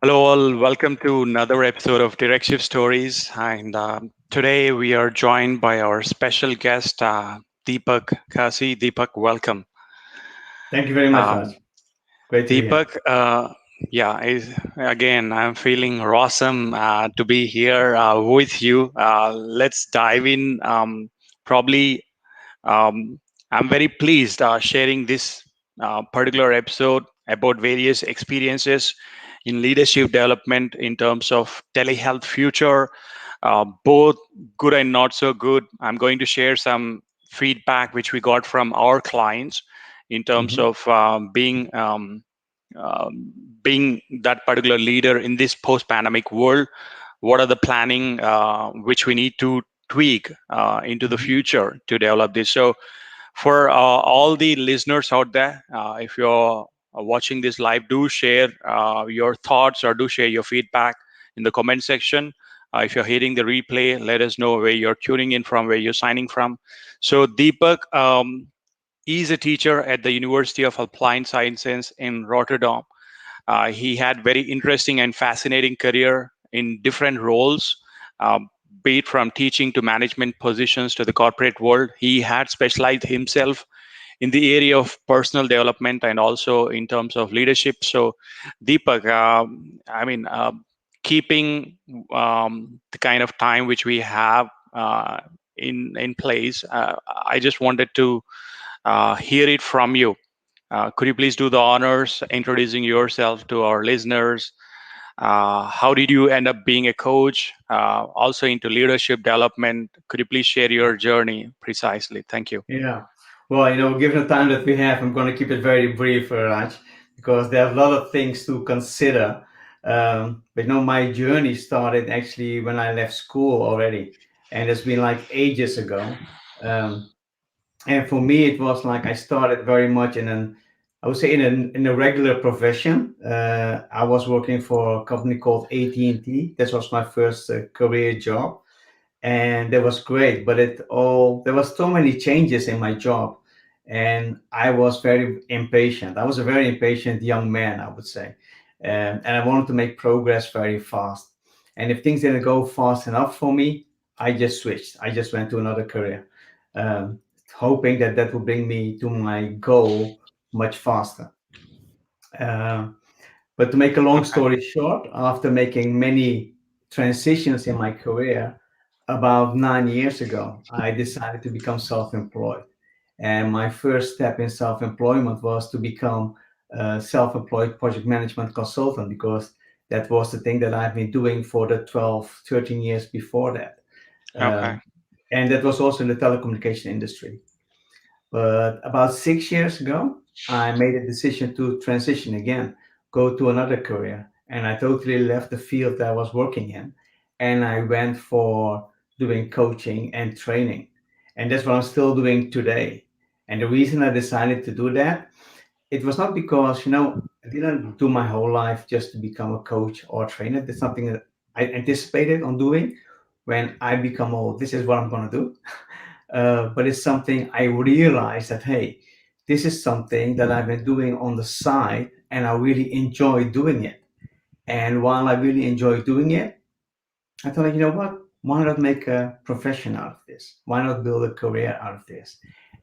Hello, all. Welcome to another episode of DirectShifts Stories. And today we are joined by our special guest, Deepak Kasi. Deepak, welcome. Thank you very much, Um, Raj. Great to be here. Deepak, again, I'm feeling awesome to be here with you. Let's dive in. Probably, um, I'm very pleased sharing this particular episode about various experiences in leadership development in terms of telehealth future, both good and not so good. I'm going to share some feedback which we got from our clients in terms Mhm. of um, being that particular leader in this post-pandemic world. What are the planning which we need to tweak into the Mhm. future to develop this? So for all the listeners out there, if you're watching this live, do share your thoughts or do share your feedback in the comment section. If you're hearing the replay, let us know where you're tuning in from, where you're signing from. So Deepak is a teacher at the University of Applied Sciences in Rotterdam. He had very interesting and fascinating career in different roles, um, be it from teaching to management positions to the corporate world. He had specialized himself in the area of personal development and also in terms of leadership. So, Deepak, keeping the kind of time which we have in place, I just wanted to hear it from you. Could you please do the honors introducing yourself to our listeners? How did you end up being a coach? Also into leadership development. Could you please share your journey precisely? Thank you. Yeah. Well, given the time that we have, I'm going to keep it very brief, Raj, because there are a lot of things to consider. But my journey started actually when I left school already, and it's been like ages ago. Um, and for me, it was like I started very much I would say in a regular profession. I was working for a company called AT&T. That was my first career job, and that was great. But there was so many changes in my job, and I was very impatient. I was a very impatient young man, I would say, and I wanted to make progress very fast. And if things didn't go fast enough for me, I just switched. I just went to another career, um, hoping that that would bring me to my goal much faster. Um, but to make a long Okay. story short, after making many transitions in my career, about 9 years ago, I decided to become self employed. And my first step in self employment was to become a self employed project management consultant, because that was the thing that I've been doing for the 12, 13 years before that. Okay. Um, and that was also in the telecommunication industry. But about 6 years ago, I made a decision to transition again, go to another career. And I totally left the field that I was working in. And I went for doing coaching and training. And that's what I'm still doing today. And the reason I decided to do that, it was not because, I didn't do my whole life just to become a coach or a trainer. That's something that I anticipated on doing when I become old. This is what I'm going to do. But it's something I realized that, hey, this is something that I've been doing on the side and I really enjoy doing it. And while I really enjoy doing it, I thought, you know what? Why not make a profession out of this? Why not build a career out of this?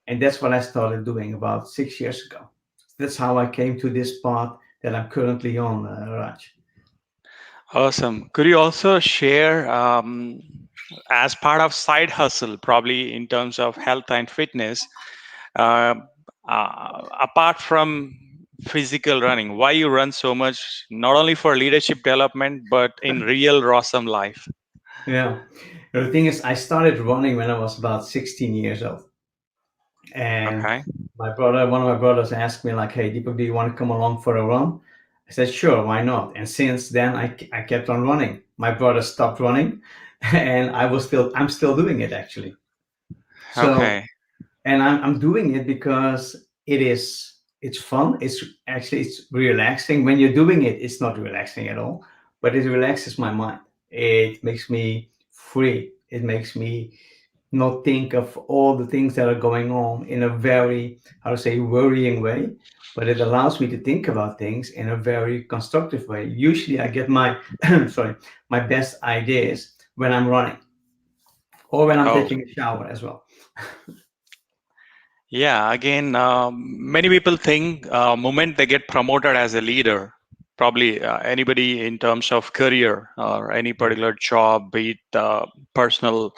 And that's what I started doing about 6 years ago. That's how I came to this path that I'm currently on, Raj. Awesome. Could you also share, as part of side hustle, probably in terms of health and fitness, uh, apart from physical running, why you run so much, not only for leadership development, but in real Rawsome life? Yeah. The thing is, I started running when I was about 16 years old. And Okay. one of my brothers asked me like, "Hey, Deepak, do you want to come along for a run?" I said, "Sure, why not?" And since then, I kept on running. My brother stopped running, and I'm still doing it actually. So, Okay. and I'm doing it because it's fun. It's relaxing. When you're doing it, it's not relaxing at all, but it relaxes my mind. It makes me free. It makes me not think of all the things that are going on in a very, how to say, worrying way, but it allows me to think about things in a very constructive way. Usually I get my sorry, my best ideas when I'm running or when I'm Oh, taking a shower as well. yeah. Again, many people think moment they get promoted as a leader, probably anybody in terms of career or any Yeah, particular job, be it personal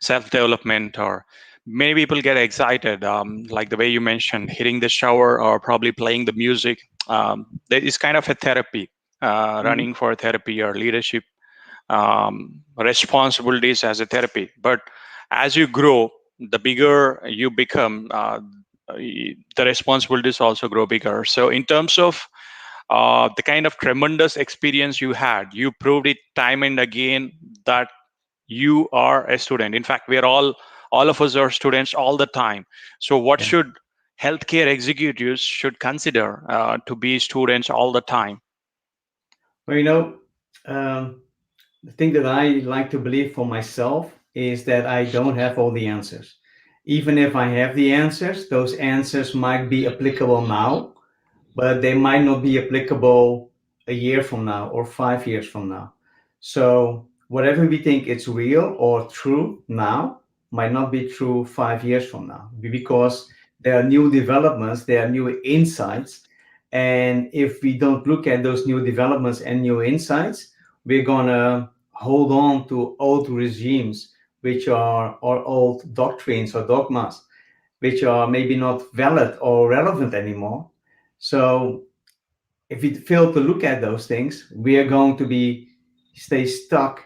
self development, or many people get excited, like the way you mentioned, hitting the shower or probably playing the music. There is kind of a therapy, mhm, running for therapy or leadership responsibilities as a therapy. But as you grow, the bigger you become, the responsibilities also grow bigger. So, in terms of the kind of tremendous experience you had, you proved it time and again that you are a student. In fact, we are all of us are students all the time. So, what yeah. should healthcare executives should consider to be students all the time? Well, um, the thing that I like to believe for myself is that I don't have all the answers. Even if I have the answers, those answers might be applicable now, but they might not be applicable a year from now or 5 years from now. So whatever we think is real or true now might not be true 5 years from now because there are new developments, there are new insights. And if we don't look at those new developments and new insights, we're gonna hold on to old regimes, which are or old doctrines or dogmas, which are maybe not valid or relevant anymore. So if we fail to look at those things, we are going to be stay stuck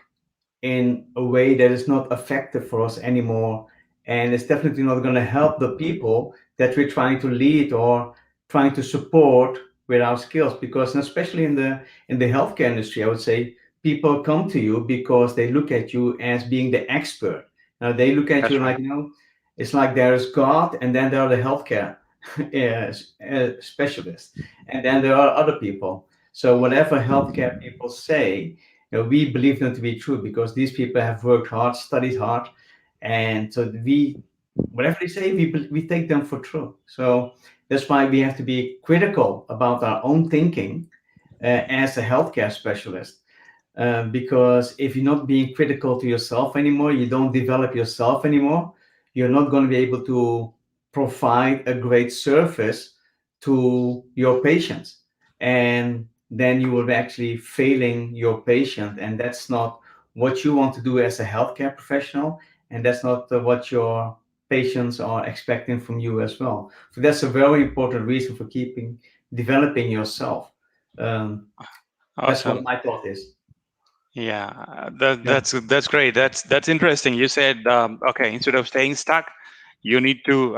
in a way that is not effective for us anymore. And it's definitely not going to help the people that we're trying to lead or trying to support with our skills. Because especially in the healthcare industry, I would say people come to you because they look at you as being the expert. Now they look at you That's right. like, it's like there is God and then there are the healthcare specialists. And then there are other people. So whatever healthcare people say, we believe them to be true because these people have worked hard, studied hard, and so whatever they say, we take them for true. So that's why we have to be critical about our own thinking as a healthcare specialist. Because if you're not being critical to yourself anymore, you don't develop yourself anymore, you're not going to be able to provide a great service to your patients. And then you will be actually failing your patient. And that's not what you want to do as a healthcare professional. And that's not what your patients are expecting from you as well. So that's a very important reason for keeping developing yourself. Um, that's what Awesome. my thought is. Yeah, Yeah. that's great. That's interesting. You said okay, instead of staying stuck, you need to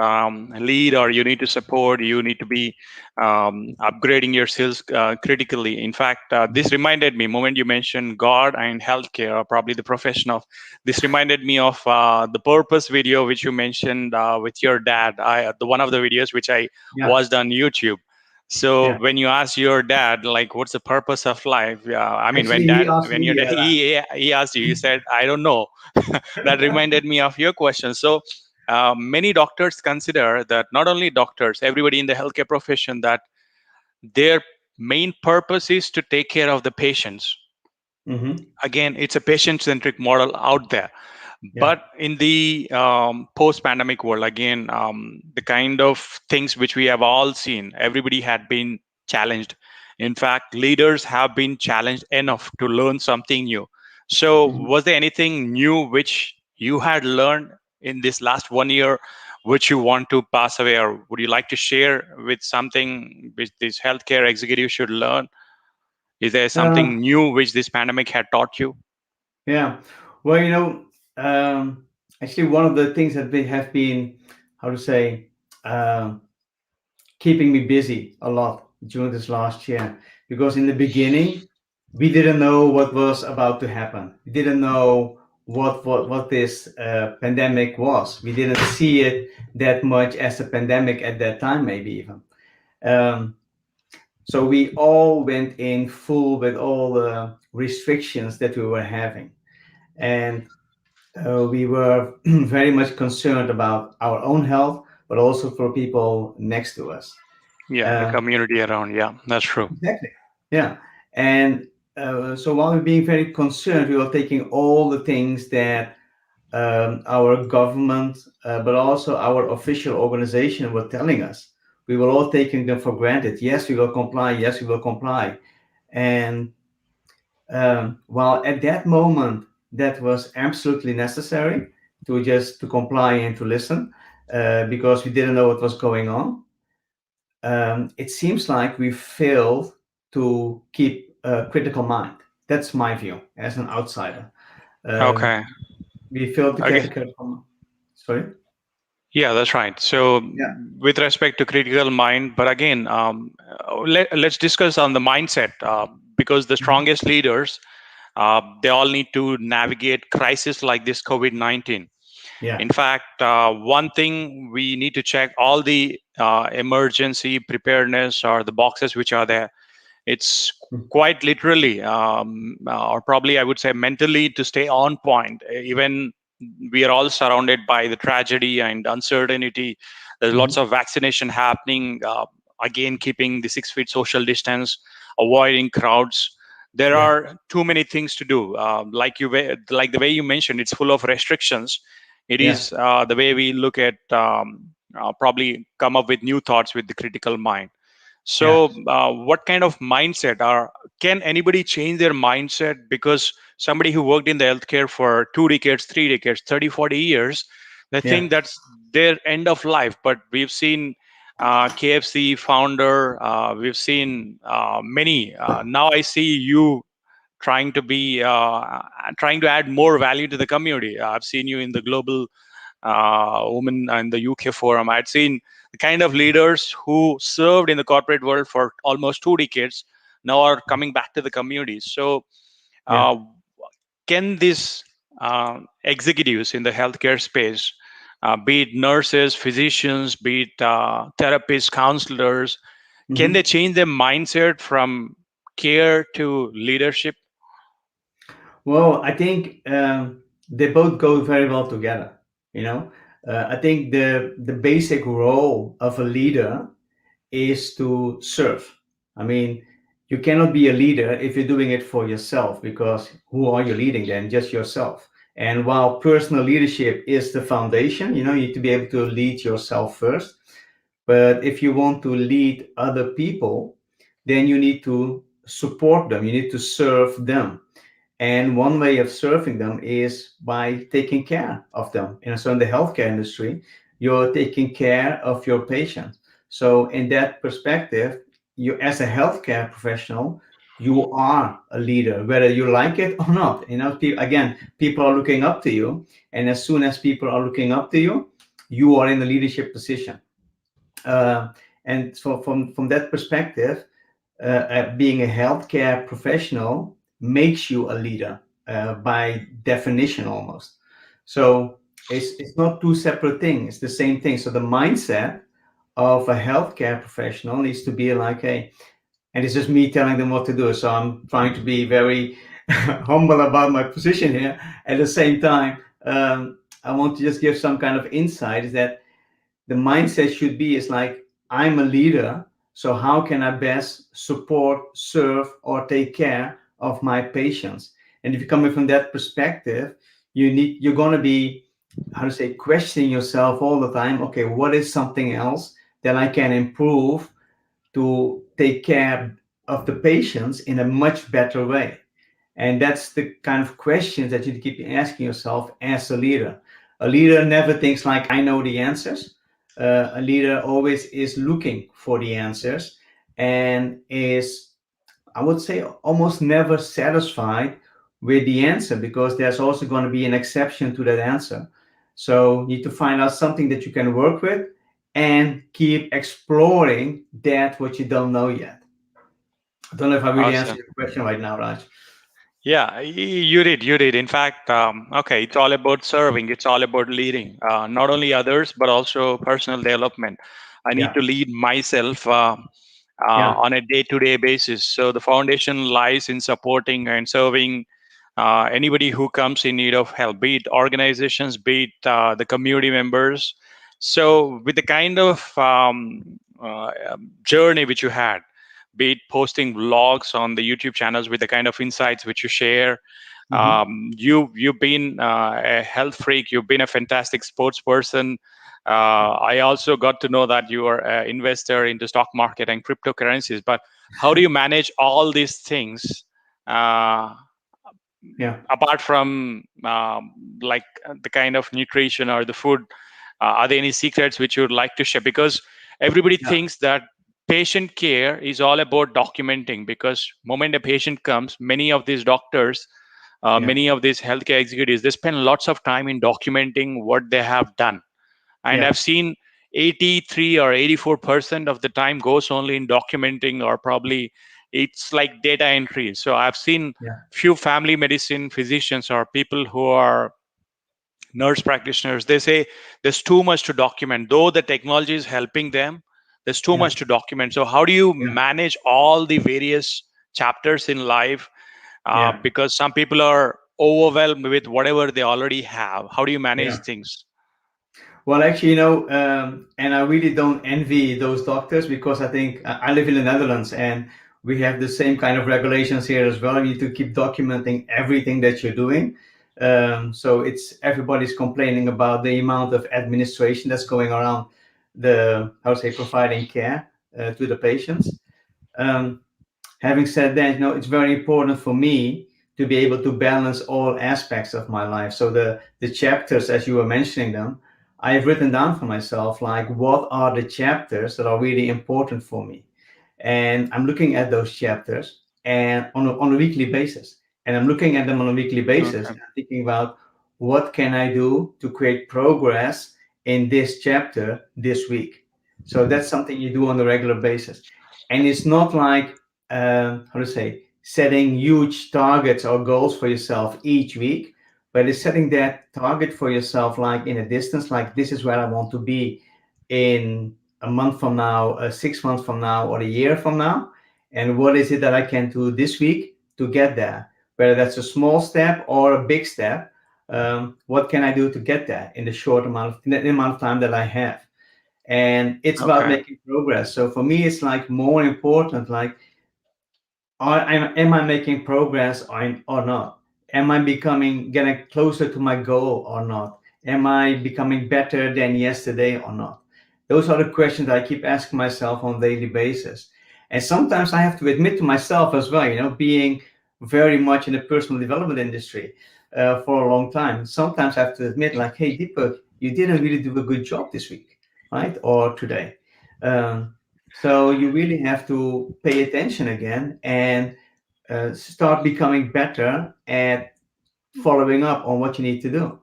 lead, or you need to support. You need to be upgrading your skills critically. In fact, this reminded me moment you mentioned God and healthcare, or probably the profession of. This reminded me of the purpose video which you mentioned with your dad. The one of the videos which I Yeah. watched on YouTube. So Yeah. when you ask your dad, like, what's the purpose of life? I mean, Actually, he asked when your me dad, he asked you, you said, I don't know. That reminded me of your question. So many doctors consider that, not only doctors, everybody in the healthcare profession, that their main purpose is to take care of the patients. hmm Again, it's a patient centric model out there. Yeah. But in the post pandemic world, again, the kind of things which we have all seen, everybody had been challenged. In fact, leaders have been challenged enough to learn something new. So hmm was there anything new which you had learned in this last 1 year which you want to pass away, or would you like to share with something which this healthcare executive should learn? Is there Uh, something new which this pandemic had taught you? yeah. Well, actually, one of the things that they have been, how to say, um, keeping me busy a lot during this last year, because in the beginning, we didn't know what was about to happen. We didn't know what this pandemic was. We didn't see it that much as a pandemic at that time, maybe even. Um, So we all went in full with all the restrictions that we were having. And We were very much concerned about our own health, but also for people next to us. Yeah, the Uh, community around. Yeah, that's true. exactly. Yeah. And so while we're being very concerned, we were taking all the things that our government, but also our official organization were telling us. We were all taking them for granted. Yes, we will comply. Yes, we will comply. And while at that moment that was absolutely necessary to just to comply and to listen, because we didn't know what was going on, it seems like we failed to keep a critical mind. That's my view as an outsider. Um, Okay. we failed to get Okay. a critical mind. Sorry. Yeah, that's right. So, Yeah. with respect to critical mind, but again, let's discuss on the mindset because the Mhm. strongest leaders, they all need to navigate crisis like this COVID-19. Yeah. In fact, one thing we need to check all the emergency preparedness or the boxes which are there. It's Mhm. quite literally, or probably I would say mentally, to stay on point. Even we are all surrounded by the tragedy and uncertainty. There's lots Mhm. of vaccination happening. Again, keeping the 6 feet social distance, avoiding crowds. There Yeah. are too many things to do. Like the way you mentioned, it's full of restrictions. It Yeah. is the way we look at probably come up with new thoughts with the critical mind. Yeah. So, what kind of mindset, or can anybody change their mindset? Because somebody who worked in the healthcare for 2 decades, 3 decades, 30, 40 years, they Yeah. think that's their end of life. But we've seen KFC founder, we've seen many. Now I see you trying to add more value to the community. I've seen you in the global women in the UK forum. I'd seen the kind of leaders who served in the corporate world for almost 2 decades now are coming back to the communities. So, Yeah. uh, can these executives in the healthcare space, be it nurses, physicians, be it therapists, counselors, can they Mhm. change their mindset from care to leadership? Well, I think they both go very well together. You know, I think the basic role of a leader is to serve. I mean, you cannot be a leader if you're doing it for yourself, because who are you leading then? Just yourself. And while personal leadership is the foundation, you need to be able to lead yourself first. But if you want to lead other people, then you need to support them, you need to serve them. And one way of serving them is by taking care of them. And so in the healthcare industry, you're taking care of your patients. So in that perspective, you as a healthcare professional, you are a leader, whether you like it or not. Again, people are looking up to you. And as soon as people are looking up to you, you are in a leadership position. Uh, and so from that perspective, being a healthcare professional makes you a leader by definition almost. So it's not two separate things, it's the same thing. So the mindset of a healthcare professional needs to be like, hey, and it's just me telling them what to do. So I'm trying to be very humble about my position here. At the same time, I want to just give some kind of insight, is that the mindset should be is like, I'm a leader, so how can I best support, serve, or take care of my patients? And if you're coming from that perspective, you're going to be, how to say, questioning yourself all the time. Okay, what is something else that I can improve to take care of the patients in a much better way? And that's the kind of questions that you keep asking yourself as a leader. A leader never thinks like, I know the answers. A leader always is looking for the answers and is, I would say, almost never satisfied with the answer, because there's also going to be an exception to that answer. So you need to find out something that you can work with and keep exploring that what you don't know yet. I don't know if I really answered Awesome. your question right now, Raj. Yeah, you did. You did. In fact, okay, it's all about serving. It's all about leading, not only others, but also personal development. I need Yeah, to lead myself yeah. on a day to day basis. So the foundation lies in supporting and serving anybody who comes in need of help, be it organizations, be it the community members. So, with the kind of journey which you had, be it posting vlogs on the YouTube channels with the kind of insights which you share, Hmm. you've been a health freak. You've been a fantastic sports person. I also got to know that you are an investor into stock market and cryptocurrencies. But how do you manage all these things? Uh, Yeah, Apart from like the kind of nutrition or the food, are there any secrets which you would like to share? Because everybody yeah, thinks that patient care is all about documenting, because moment a patient comes, many of these doctors, yeah, many of these healthcare executives, they spend lots of time in documenting what they have done. And yeah, I've seen 83 or 84% of the time goes only in documenting, or probably it's like data entry. So I've seen yeah, few family medicine physicians or people who are nurse practitioners, they say there's too much to document. Though the technology is helping them, there's too yeah, much to document. So how do you yeah, manage all the various chapters in life? yeah, Because some people are overwhelmed with whatever they already have. How do you manage yeah. things? Well, actually, and I really don't envy those doctors because I think I live in the Netherlands and we have the same kind of regulations here as well. You need to keep documenting everything that you're doing. So it's everybody's complaining about the amount of administration that's going around the, how to say, providing care to the patients. Um, Having said that, it's very important for me to be able to balance all aspects of my life. So the chapters, as you were mentioning them, I have written down for myself like what are the chapters that are really important for me, and I'm looking at those chapters and on a weekly basis, and I'm looking at them on a weekly basis Okay. and I'm thinking about what can I do to create progress in this chapter this week. So that's something you do on a regular basis, and it's not like how to say, setting huge targets or goals for yourself each week, but it's setting that target for yourself like in a distance, like this is where I want to be in a month from now, 6 months from now, or a year from now, and what is it that I can do this week to get there, whether that's a small step or a big step. What can I do to get there in the amount of time that I have? And it's about Okay. making progress. So for me, it's like more important, like am I making progress or not? Am I getting closer to my goal or not? Am I becoming better than yesterday or not? Those are the questions I keep asking myself on a daily basis. And sometimes I have to admit to myself as well, being very much in the personal development industry for a long time. Sometimes I have to admit, like, hey, Deepak, you didn't really do a good job this week, right? Or today. Um, so you really have to pay attention again and start becoming better at following up on what you need to do.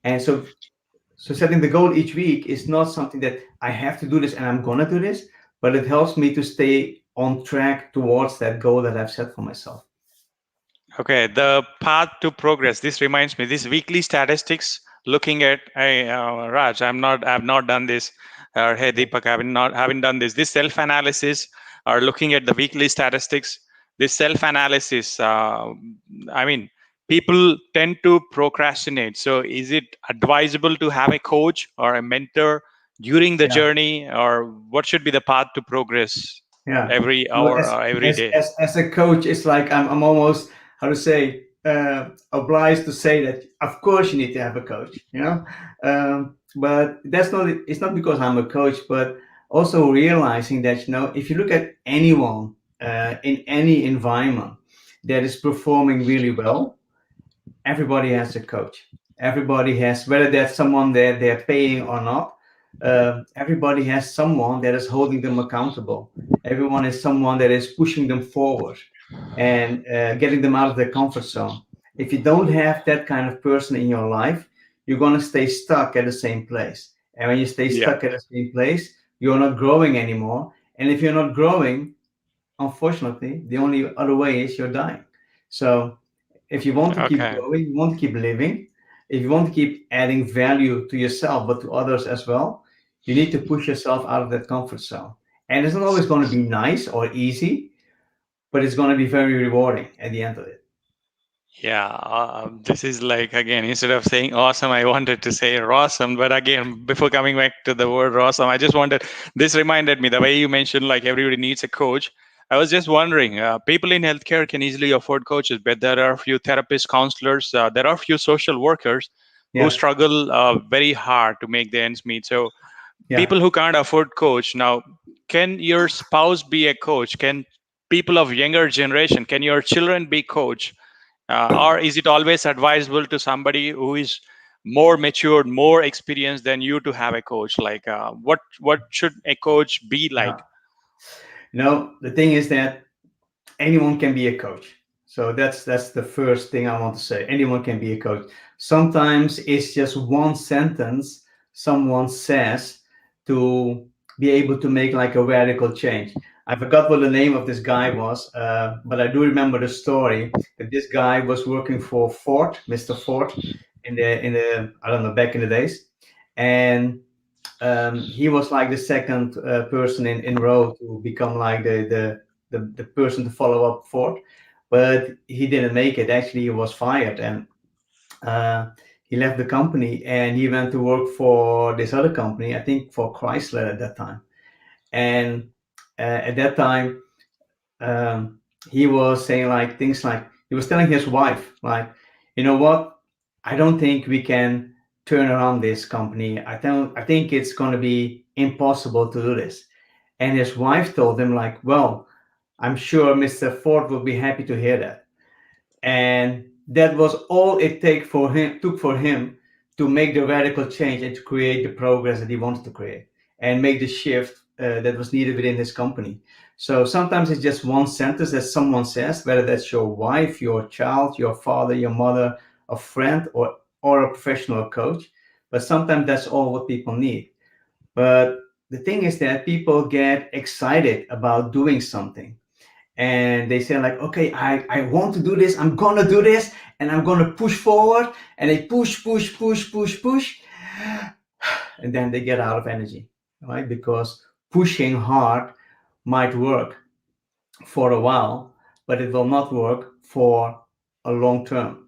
And so setting the goal each week is not something that I have to do this and I'm gonna do this, but it helps me to stay on track towards that goal that I've set for myself. Okay, the path to progress. This reminds me. This weekly statistics. Looking at, hey, Raj, I've not done this. Or hey, Yeah, Deepak, haven't done this. This self analysis, or looking at the weekly statistics. This self analysis. I mean, people tend to procrastinate. So, is it advisable to have a coach or a mentor during the yeah, journey, or what should be the path to progress yeah. every No, hour or every day? as a coach, it's like I'm almost, how to say, obliged to say that of course you need to have a coach. But that's not it's not because I'm a coach, but also realizing that if you look at anyone in any environment that is performing really well, everybody has a coach. Everybody has, whether that's someone that they're paying or not, everybody has someone that is holding them accountable. Everyone is someone that is pushing them forward and getting them out of their comfort zone. If you don't have that kind of person in your life, you're going to stay stuck at the same place. And when you stay Yeah. stuck at the same place, you're not growing anymore. And if you're not growing, unfortunately, the only other way is you're dying. So if you want to keep Okay. growing, you want to keep living, if you want to keep adding value to yourself, but to others as well, you need to push yourself out of that comfort zone. And it's not always going to be nice or easy, but it's going to be very rewarding at the end of it. Yeah, this is like again, instead of saying awesome, I wanted to say Rawsome. But again, before coming back to the word Rawsome, I just wanted, this reminded me the way you mentioned like everybody needs a coach. I was just wondering, people in healthcare can easily afford coaches, but there are a few therapists, counselors, there are a few social workers who Yeah, struggle very hard to make the ends meet. So yeah, people who can't afford coach now, can your spouse be a coach? Can people of younger generation, can your children be coach? Or is it always advisable to somebody who is more matured, more experienced than you to have a coach? Like, what should a coach be yeah. like? The thing is that anyone can be a coach. So that's the first thing I want to say. Anyone can be a coach. Sometimes it's just one sentence someone says to be able to make like a radical change. I forgot what the name of this guy was, but I do remember the story that this guy was working for Ford, Mr. Ford, in the I don't know, back in the days, and he was like the second person in row to become like the person to follow up Ford, but he didn't make it. Actually, he was fired, and uh, he left the company and he went to work for this other company, I think for Chrysler at that time. And at that time, um, he was saying like things like he was telling his wife like, you know what, I don't think we can turn around this company. I think it's going to be impossible to do this. And his wife told him like, well, I'm sure Mr. Ford will be happy to hear that. And that was all it took for him to make the radical change and to create the progress that he wanted to create and make the shift that was needed within his company. So sometimes it's just one sentence that someone says, whether that's your wife, your child, your father, your mother, a friend, or a professional coach. But sometimes that's all what people need. But the thing is that people get excited about doing something and they say like, okay, I want to do this, I'm gonna do this, and I'm gonna push forward, and they push, and then they get out of energy, right? Because pushing hard might work for a while, but it will not work for a long term.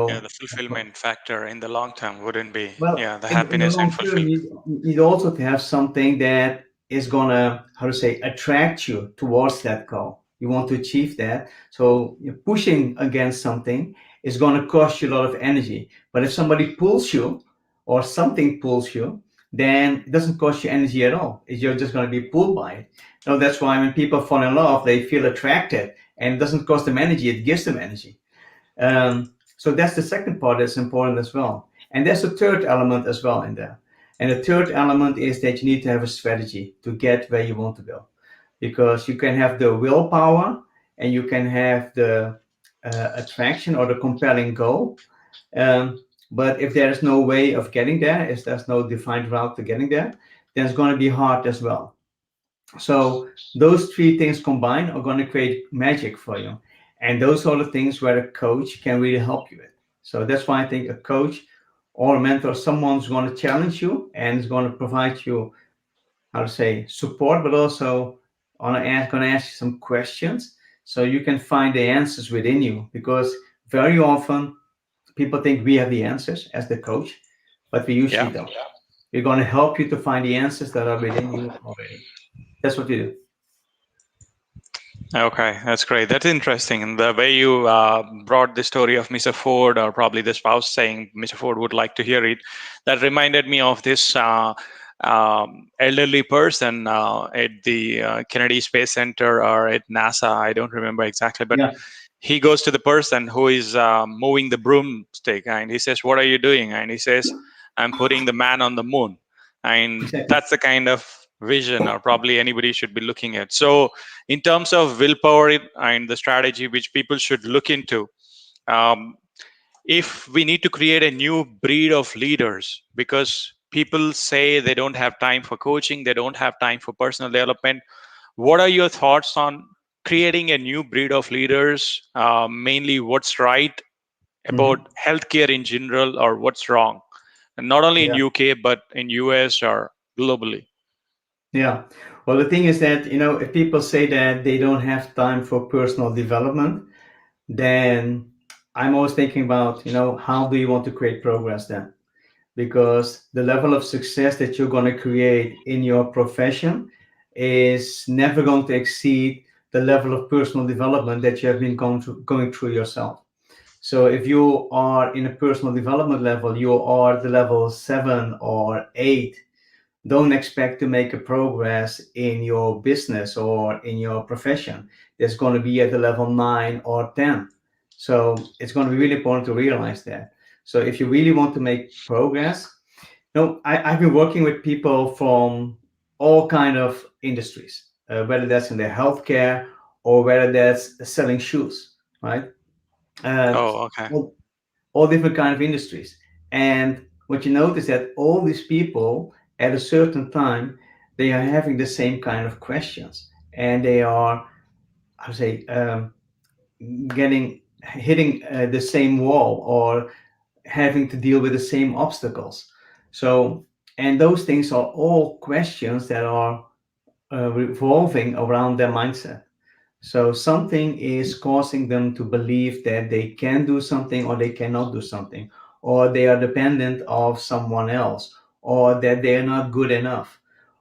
Yeah, So the fulfillment factor in the long term wouldn't be, well, yeah, the in the happiness and long term, fulfillment. you need also to have something that is gonna, how to say, attract you towards that goal. You want to achieve that. So you're pushing against something is gonna cost you a lot of energy. But if somebody pulls you or something pulls you, then it doesn't cost you energy at all. You're just gonna be pulled by it. So that's why when people fall in love, they feel attracted and it doesn't cost them energy, it gives them energy. So that's the second part that's important as well. And there's a third element as well in there. And the third element is that you need to have a strategy to get where you want to go. Because you can have the willpower and you can have the attraction or the compelling goal. But if there is no way of getting there, if there's no defined route to getting there, then it's going to be hard as well. So those three things combined are going to create magic for you. And those are the things where a coach can really help you with. So that's why I think a coach or a mentor, someone's going to challenge you and is going to provide you, how to say, support, but also going to ask you some questions so you can find the answers within you. Because very often people think we have the answers as the coach, but we usually Yeah. don't. We're going to help you to find the answers that are within you already. That's what we do. Okay, that's great. That's interesting. And the way you brought the story of Mr. Ford, or probably the spouse saying Mr. Ford would like to hear it, that reminded me of this elderly person at the Kennedy Space Center or at NASA. I don't remember exactly, but Yeah, he goes to the person who is moving the broomstick and he says, "What are you doing?" And he says, "I'm putting the man on the moon." And exactly. that's the kind of vision, or probably anybody should be looking at. So in terms of willpower and the strategy which people should look into, um, if we need to create a new breed of leaders, because people say they don't have time for coaching, they don't have time for personal development, what are your thoughts on creating a new breed of leaders? Mainly what's right about Hmm. healthcare in general, or what's wrong, and not only in Yeah, UK but in US or globally? yeah. Well, the thing is that, if people say that they don't have time for personal development, then I'm always thinking about, how do you want to create progress then? Because the level of success that you're going to create in your profession is never going to exceed the level of personal development that you have been going through yourself. So if you are in a personal development level, you are the level 7 or 8, don't expect to make a progress in your business or in your profession that's going to be at the level 9 or 10. So it's going to be really important to realize that. So if you really want to make progress, I've been working with people from all kind of industries, whether that's in the healthcare or whether that's selling shoes, right? Uh, Oh, okay. all, all different kind of industries. And what you notice that all these people at a certain time, they are having the same kind of questions, and they are, I would say, getting hitting the same wall or having to deal with the same obstacles. So, and those things are all questions that are revolving around their mindset. So something is causing them to believe that they can do something or they cannot do something, or they are dependent of someone else, or that they are not good enough,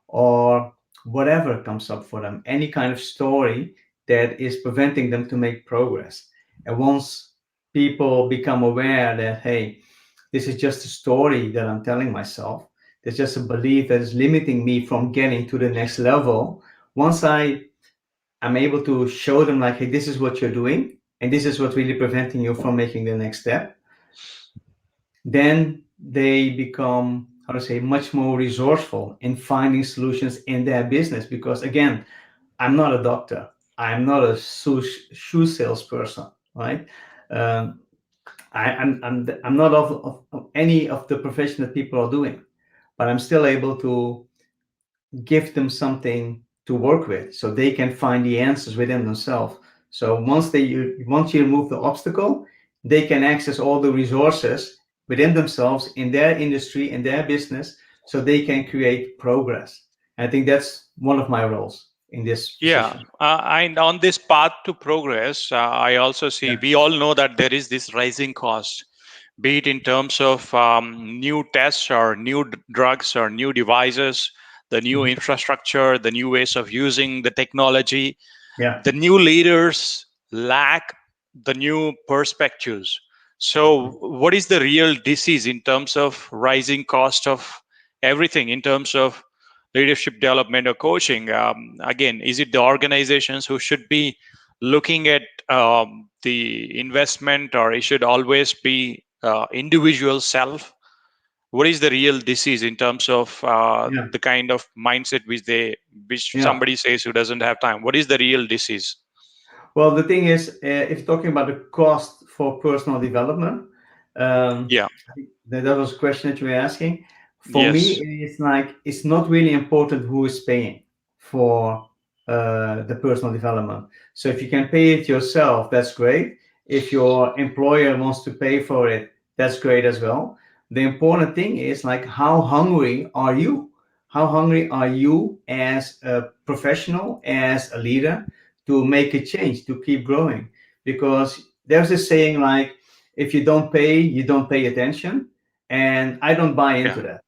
or whatever comes up for them. Any kind of story that is preventing them to make progress. And once people become aware that, hey, this is just a story that I'm telling myself, there's just a belief that is limiting me from getting to the next level. Once I'm able to show them like, hey, this is what you're doing, and this is what's really preventing you from making the next step, then they become, how to say, much more resourceful in finding solutions in their business. Because again, I'm not a doctor, I'm not a shoe salesperson, right? Um, I'm not of any of the profession that people are doing, but I'm still able to give them something to work with so they can find the answers within themselves. So once you remove the obstacle, they can access all the resources within themselves in their industry, in their business, so they can create progress. And I think that's one of my roles in this Yeah, position. and on this path to progress, I also see, Yeah. we all know that there is this rising cost, be it in terms of new tests or new drugs or new devices, the new Mhm. infrastructure, the new ways of using the technology. Yeah. The new leaders lack the new perspectives. So what is the real disease in terms of rising cost of everything, in terms of leadership development or coaching? Again, is it the organizations who should be looking at the investment, or it should always be individual self? What is the real disease in terms of Yeah. the kind of mindset which Yeah. somebody says who doesn't have time? What is the real disease? Well, the thing is, if you're talking about the cost for personal development, Yeah. I think that was a question that you were asking. For me, Yes. it's like it's not really important who is paying for the personal development. So if you can pay it yourself, that's great. If your employer wants to pay for it, that's great as well. The important thing is like how hungry are you? How hungry are you as a professional, as a leader, to make a change, to keep growing? Because there's this saying like, if you don't pay, you don't pay attention. And I don't buy Yeah. into that.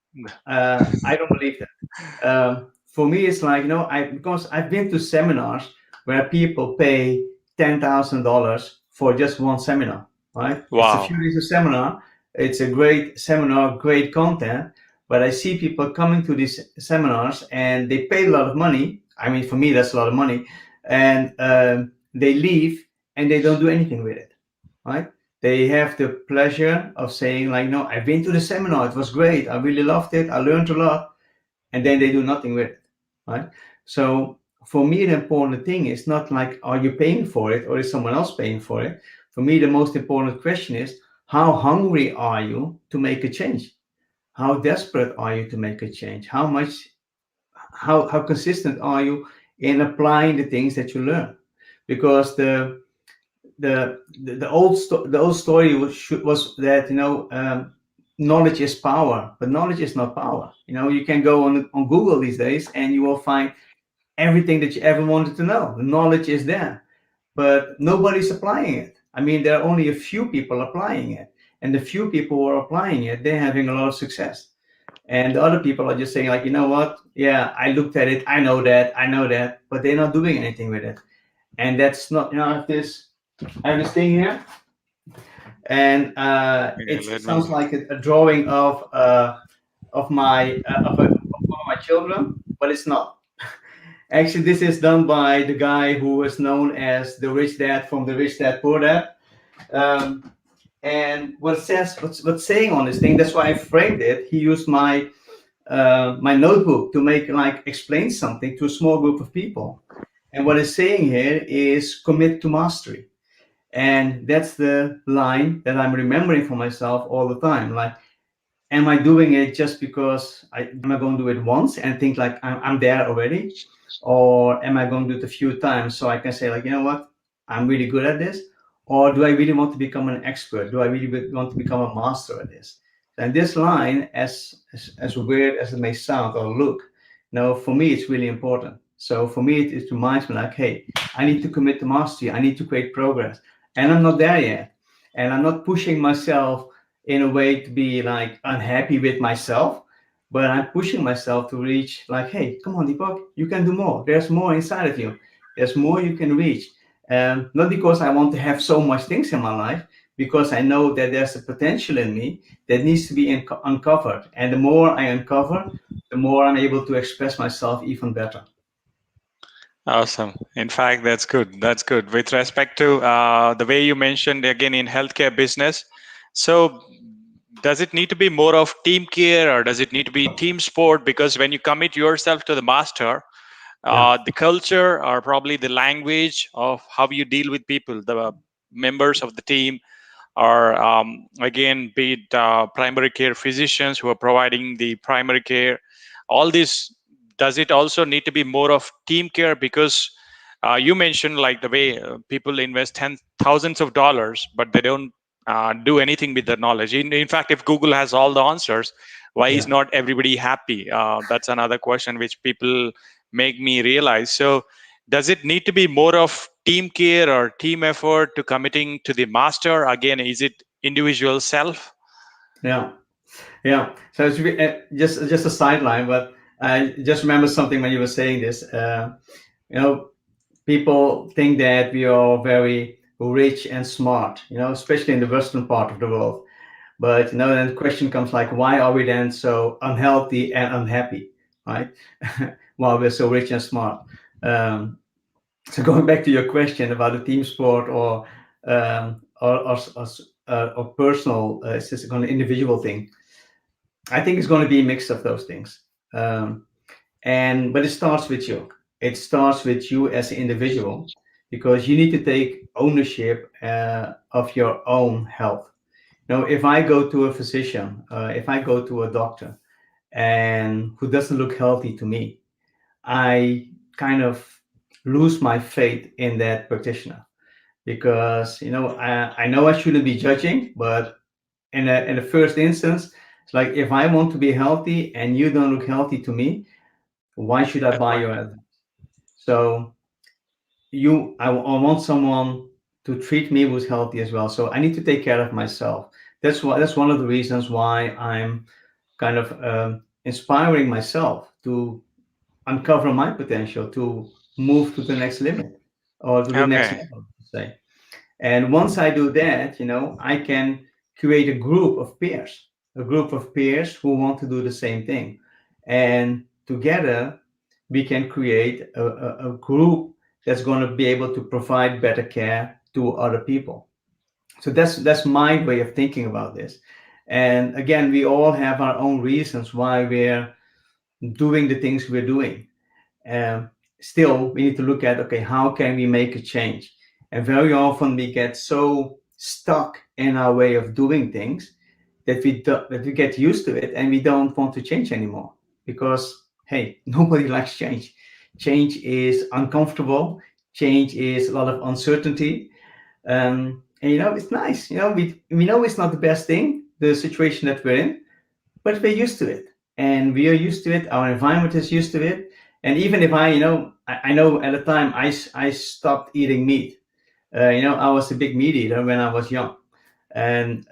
I don't believe that. For me, it's like, because I've been to seminars where people pay $10,000 for just one seminar, right? It's a Wow. few days of seminar. It's a great seminar, great content. But I see people coming to these seminars and they pay a lot of money. I mean, for me, that's a lot of money. And they leave and they don't do anything with it, right? They have the pleasure of saying, like, no, I've been to the seminar. It was great. I really loved it. I learned a lot. And then they do nothing with it, right? So for me, the important thing is not like, are you paying for it or is someone else paying for it? For me, the most important question is, how hungry are you to make a change? How desperate are you to make a change? How consistent are you in applying the things that you learn? Because the old story was that, knowledge is power, but knowledge is not power. You can go on Google these days and you will find everything that you ever wanted to know. The knowledge is there, but nobody's applying it. I mean, there are only a few people applying it, and the few people who are applying it, they're having a lot of success. And the other people are just saying, like, you know what? Yeah, I looked at it. I know that, but they're not doing anything with it. And that's not, I have this thing here, and Yeah, it let sounds me. like a drawing of one of my children, but it's not. Actually, this is done by the guy who was known as the rich dad from the Rich Dad Poor Dad. Um, and what it says, what's saying on this thing, that's why I framed it. He used my notebook to make, like, explain something to a small group of people. And what it's saying here is commit to mastery. And that's the line that I'm remembering for myself all the time. Like, am I doing it just because am I going to do it once and think like I'm there already? Or am I going to do it a few times so I can say, like, you know what, I'm really good at this? Or do I really want to become an expert? Do I really want to become a master at this? And this line, as weird as it may sound or look, for me, it's really important. So for me, it reminds me, like, hey, I need to commit to mastery. I need to create progress. And I'm not there yet. And I'm not pushing myself in a way to be like unhappy with myself, but I'm pushing myself to reach, like, hey, come on, Deepak, you can do more. There's more inside of you. There's more you can reach. Not because I want to have so much things in my life, because I know that there's a potential in me that needs to be uncovered. And the more I uncover, the more I'm able to express myself even better. Awesome. In fact, that's good. That's good. With respect to the way you mentioned again in healthcare business, so does it need to be more of team care or does it need to be team sport? Because when you commit yourself to the master, Yeah. the culture or probably the language of how you deal with people, the members of the team, or again, be it primary care physicians who are providing the primary care, all this, does it also need to be more of team care? Because you mentioned like the way people invest thousands of dollars, but they don't do anything with the knowledge. In fact, if Google has all the answers, why is Yeah. not everybody happy? That's another question which people make me realize. So does it need to be more of team care or team effort to committing to the master? Again, is it individual self? Yeah. Yeah. So it's just a sideline, but I just remember something when you were saying this. You know, people think that we are very rich and smart, especially in the Western part of the world. But then the question comes, like, why are we then so unhealthy and unhappy, right? While we're so rich and smart. Um, so going back to your question about the team sport or personal, it's just an individual thing. I think it's going to be a mix of those things. Um, but it starts with you. It starts with you as an individual, because you need to take ownership of your own health. If I go to a physician, if I go to a doctor and who doesn't look healthy to me, I kind of lose my faith in that practitioner, because I know I shouldn't be judging, but in the first instance, it's like, if I want to be healthy and you don't look healthy to me, why should I That's buy right. your advice? So I want someone to treat me who's healthy as well. So I need to take care of myself. That's one of the reasons why I'm kind of inspiring myself to uncover my potential, to move to the next limit, or to the next Okay. level, say. And once I do that, I can create a group of peers who want to do the same thing. And together, we can create a group that's going to be able to provide better care to other people. So that's my way of thinking about this. And again, we all have our own reasons why we're doing the things we're doing. um, Still, we need to look at, okay, how can we make a change? And very often we get so stuck in our way of doing things that we get used to it and we don't want to change anymore, because, hey, nobody likes change. Change is uncomfortable. Change is a lot of uncertainty. And it's nice. We know it's not the best thing, the situation that we're in, but we're used to it, and we are used to it. Our environment is used to it. And even if I know at the time I stopped eating meat, I was a big meat eater when I was young, and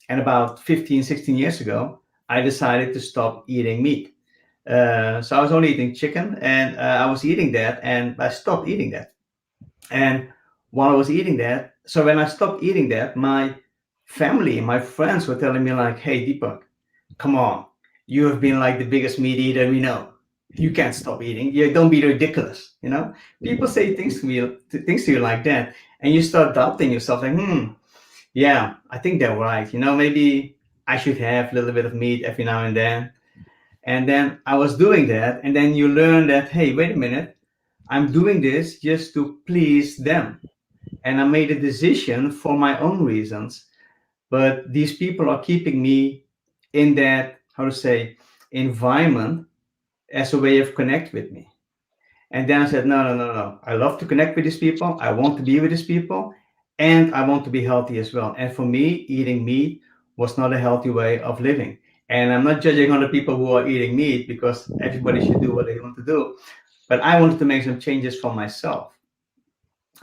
about 15, 16 years ago, I decided to stop eating meat. So I was only eating chicken, and I was eating that, and I stopped eating that. And while I was eating that, so when I stopped eating that, my family, my friends were telling me like, "Hey, Deepak, come on, you have been like the biggest meat eater we know. You can't stop eating. You don't be ridiculous." People say things to you like that, and you start doubting yourself, like, yeah, I think they're right. Maybe I should have a little bit of meat every now and then. And then I was doing that, and then you learn that, hey, wait a minute, I'm doing this just to please them, and I made a decision for my own reasons. But these people are keeping me in that, how to say, environment as a way of connect with me. And then I said, no, no, no, no. I love to connect with these people. I want to be with these people, and I want to be healthy as well. And for me, eating meat was not a healthy way of living. And I'm not judging other people who are eating meat, because everybody should do what they want to do. But I wanted to make some changes for myself.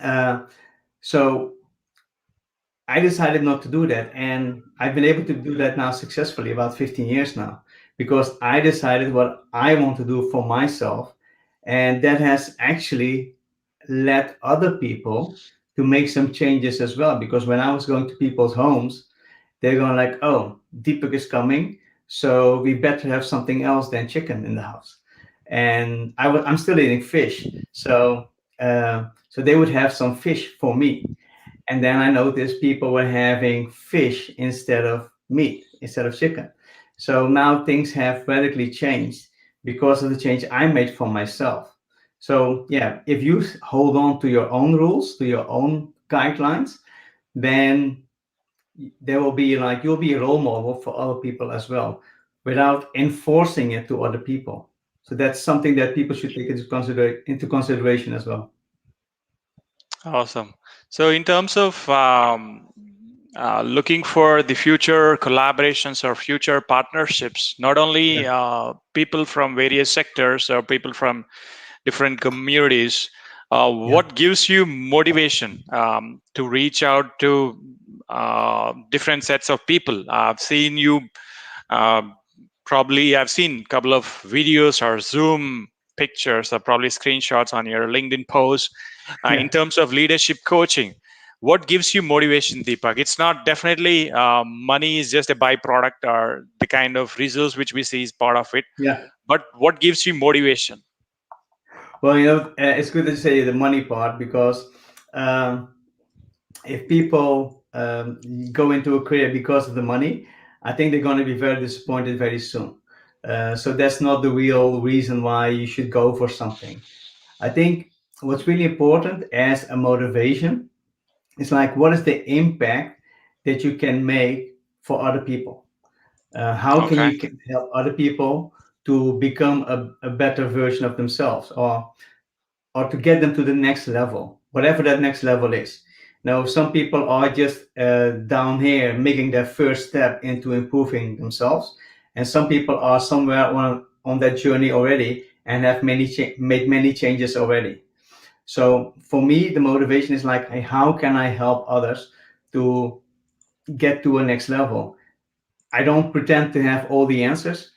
Uh, so I decided not to do that. And I've been able to do that now successfully about 15 years now, because I decided what I want to do for myself. And that has actually led other people to make some changes as well. Because when I was going to people's homes, they're going like, oh, Deepak is coming, so we better have something else than chicken in the house. And I'm still eating fish. So they would have some fish for me, and then I noticed people were having fish instead of meat, instead of chicken. So now things have radically changed because of the change I made for myself. So, yeah, if you hold on to your own rules, to your own guidelines, then there will be like, you'll be a role model for other people as well, without enforcing it to other people. So that's something that people should take into consideration as well. Awesome. So, in terms of looking for the future collaborations or future partnerships, not Yeah. only people from various sectors or people from different communities, Yeah. what gives you motivation to reach out to different sets of people? I've seen you uh, probably, I've seen a couple of videos or Zoom pictures or probably screenshots on your LinkedIn post in Yeah. terms of leadership coaching. What gives you motivation, Deepak? It's not definitely money is just a byproduct or the kind of resource which we see is part of it. Yeah. But what gives you motivation? Well, it's good to say the money part, because um, if people go into a career because of the money, I think they're going to be very disappointed very soon. So that's not the real reason why you should go for something. I think what's really important as a motivation is like, what is the impact that you can make for other people? How can Okay. you help other people to become a better version of themselves, or to get them to the next level, whatever that next level is. Now, some people are just down here making their first step into improving themselves, and some people are somewhere on that journey already and have made many changes already. So for me, the motivation is like, hey, how can I help others to get to a next level? I don't pretend to have all the answers.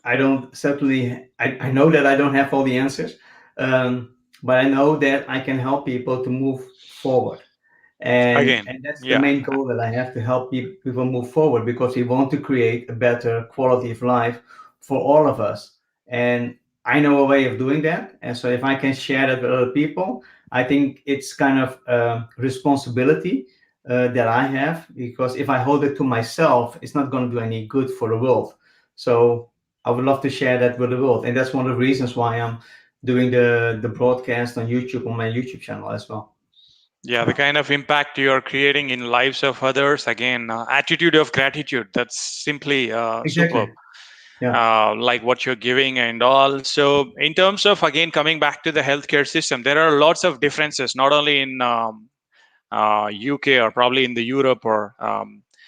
I don't certainly, I know that I don't have all the answers, but I know that I can help people to move forward. and Again, and that's the yeah. main goal, that I have to help people move forward, because we want to create a better quality of life for all of us. And I know a way of doing that, and so if I can share that with other people, I think it's kind of a responsibility that I have, because if I hold it to myself, it's not going to do any good for the world. So I would love to share that with the world, and that's one of the reasons why I'm doing the broadcast on YouTube, on my YouTube channel as well. Yeah, the kind of impact you're creating in lives of others. Again, attitude of gratitude. That's simply superb. Exactly. Yeah. Like what you're giving and all. So, in terms of again coming back to the healthcare system, there are lots of differences, not only in UK or probably in the Europe or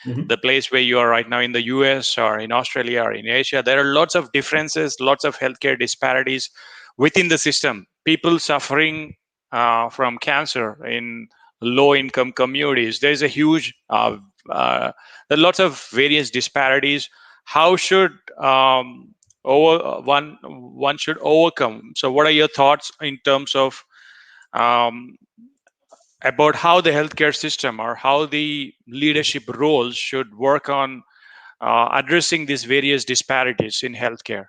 Mhm. the place where you are right now in the US or in Australia or in Asia. There are lots of differences, lots of healthcare disparities within the system. People suffering. from cancer in low income communities. There's a huge, there are lots of various disparities. How should one should overcome? So, what are your thoughts in terms of um, about how the healthcare system or how the leadership roles should work on addressing these various disparities in healthcare?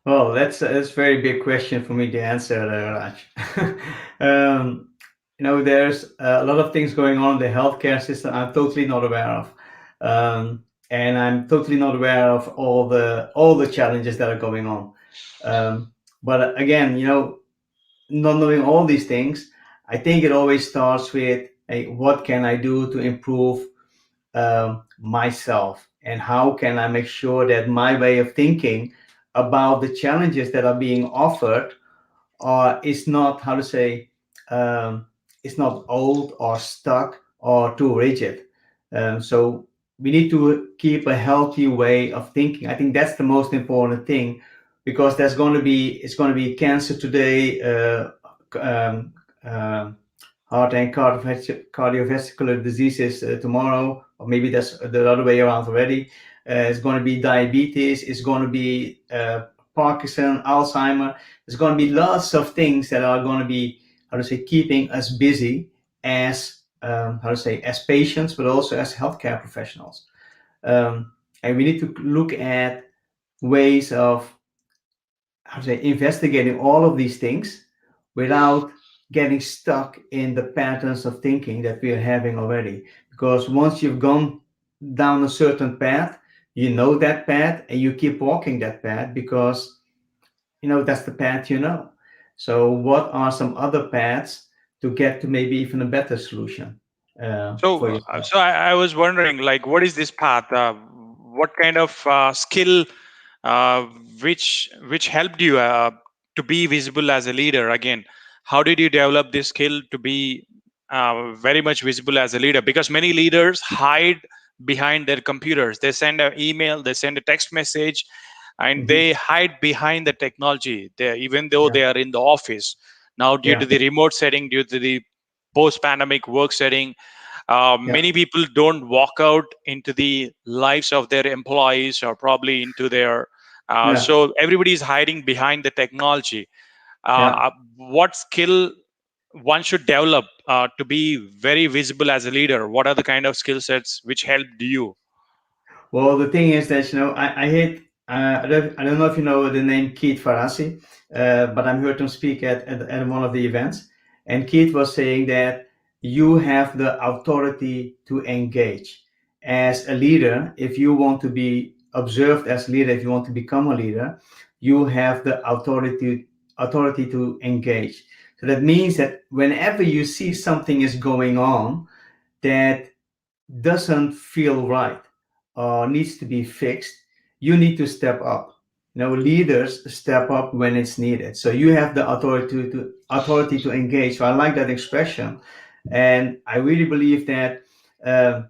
Well, that's a very big question for me to answer, Raj. um, there's a lot of things going on in the healthcare system I'm totally not aware of, and I'm totally not aware of all the challenges that are going on. Um, but again, not knowing all these things, I think it always starts with, hey, what can I do to improve myself, and how can I make sure that my way of thinking about the challenges that are being offered is not, how to say, um, it's not old or stuck or too rigid. So we need to keep a healthy way of thinking. I think that's the most important thing, because it's going to be cancer today, um, um heart and cardiovascular diseases tomorrow, or maybe that's the other way around already. It's going to be diabetes. It's going to be Parkinson, Alzheimer. There's going to be lots of things that are going to be, how to say, keeping us busy as, how to say, as patients, but also as healthcare professionals. And we need to look at ways of, how to say, investigating all of these things without getting stuck in the patterns of thinking that we are having already. Because once you've gone down a certain path, you know that path, and you keep walking that path because that's the path you know. So, what are some other paths to get to maybe even a better solution for yourself? So I was wondering, like, what is this path? What kind of skill uh, which helped you to be visible as a leader? Again, how did you develop this skill to be very much visible as a leader? Because many leaders hide behind their computers. They send an email, they send a text message, and Hmm. they hide behind the technology. Even though Yeah, they are in the office now, due to yeah, the remote setting, due to the post-pandemic work setting, yeah, many people don't walk out into the lives of their employees or probably into their yeah, so everybody is hiding behind the technology. yeah. What skill one should develop to be very visible as a leader? What are the kind of skill sets which helped you? Well, the thing is that, I hate. I don't know if you know the name Keith Farasi, but I heard him speak at one of the events, and Keith was saying that you have the authority to engage as a leader. If you want to be observed as a leader, if you want to become a leader, you have the authority to engage. So that means that whenever you see something is going on that doesn't feel right or needs to be fixed, you need to step up. Leaders step up when it's needed. So you have the authority to engage. So I like that expression, and I really believe that uh,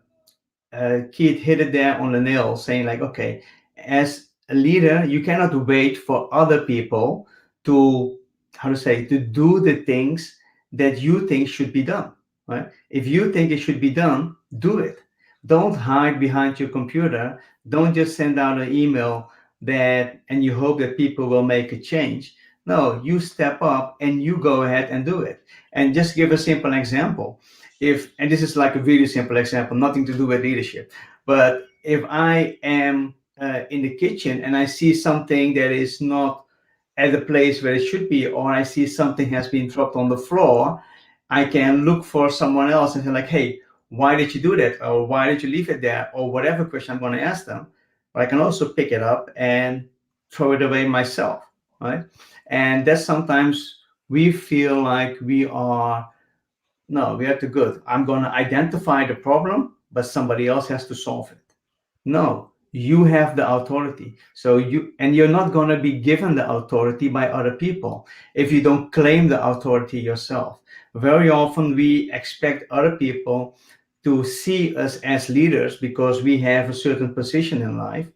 Keith hit it there on the nail, saying like, okay, as a leader, you cannot wait for other people to, how to say, to do the things that you think should be done. Right? If you think it should be done, do it. Don't hide behind your computer. Don't just send out an email and you hope that people will make a change. No, you step up and you go ahead and do it. And just give a simple example. If, and this is like a really simple example, nothing to do with leadership, but if I am in the kitchen and I see something that is not at the place where it should be, or I see something has been dropped on the floor, I can look for someone else and say like, hey, why did you do that, or why did you leave it there, or whatever question I'm going to ask them. But I can also pick it up and throw it away myself, right? And that's sometimes we feel like we are, no, we are too good. I'm going to identify the problem, but somebody else has to solve it. No, you have the authority. So you're not going to be given the authority by other people if you don't claim the authority yourself. Very often we expect other people to see us as leaders because we have a certain position in life,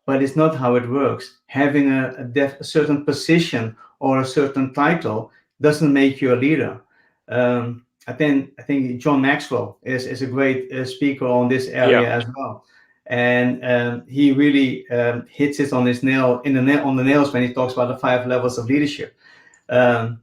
but it's not how it works. Having a certain position or a certain title doesn't make you a leader. I think John Maxwell is a great speaker on this Yeah. area as well, and he really hits it on his nail in the nail on the nails when he talks about the 5 levels of leadership. Um,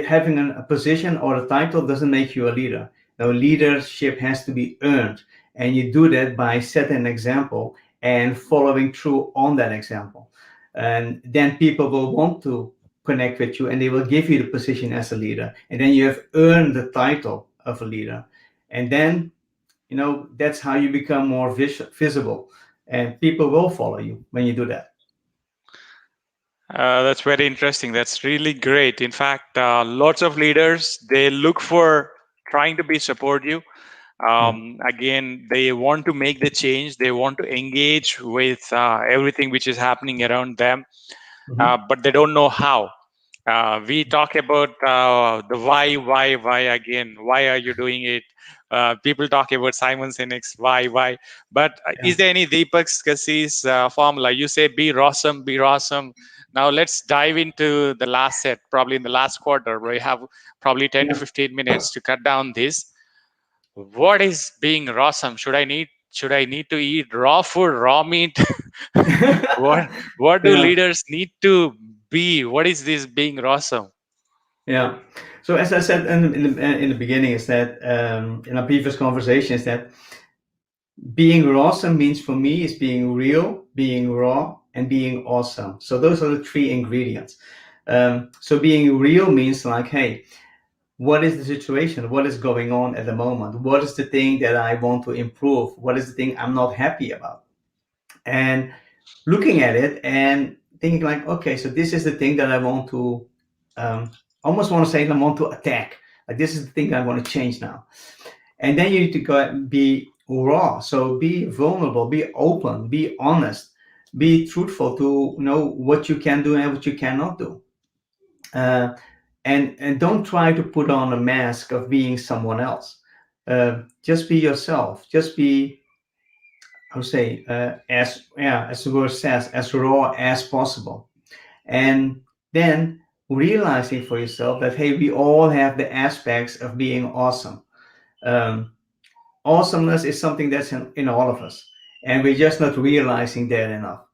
Having a position or a title doesn't make you a leader. No, leadership has to be earned, and you do that by setting an example and following through on that example. And then people will want to connect with you, and they will give you the position as a leader. And then you have earned the title of a leader, and then that's how you become more visible, and people will follow you when you do that. That's very interesting. That's really great. In fact, lots of leaders they look for trying to be supportive. Yeah. Again, they want to make the change. They want to engage with everything which is happening around them, Hmm. but they don't know how. We talk about the why again. Why are you doing it? People talk about Simon Sinek's why. But Yeah. is there any Deepak Kasi's formula? You say be Rawsome, be Rawsome. Now let's dive into the last set, probably in the last quarter, where you have probably 10 to Yeah. 15 minutes to cut down this. What is being Rawsome? Should I need to eat raw food, raw meat? what what do Yeah. leaders need to be? What is this being Rawsome? Yeah. So as I said in the beginning, is that in our previous conversation, is that being awesome means for me is being real, being raw, and being awesome. So those are the three ingredients. So being real means like, hey, what is the situation? What is going on at the moment? What is the thing that I want to improve? What is the thing I'm not happy about? And looking at it and thinking like, okay, so this is the thing that I want to, almost want to say I want to attack. Like this is the thing that I want to change now. And then you need to go be raw. So be vulnerable, be open, be honest, be truthful to know what you can do and what you cannot do. Uh, and don't try to put on a mask of being someone else. Just be yourself. Just be, I would say, as the word says, as raw as possible. And then realizing for yourself that hey, we all have the aspects of being awesome. Um, Awesomeness is something that's in all of us, and we're just not realizing that enough.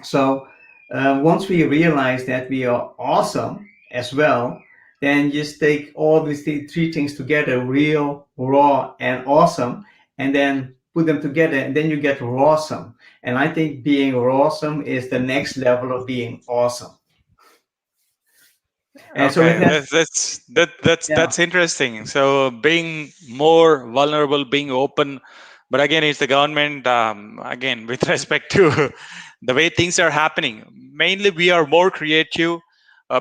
So once we realize that we are awesome as well, then just take all these three things together: real, raw, and awesome, and then put them together, and then you get rawsome. And I think being rawsome is the next level of being awesome. And so with Okay, that, that's yeah, interesting. So being more vulnerable, being open, but again, it's the government. Again, with respect to the way things are happening, mainly we are more creative.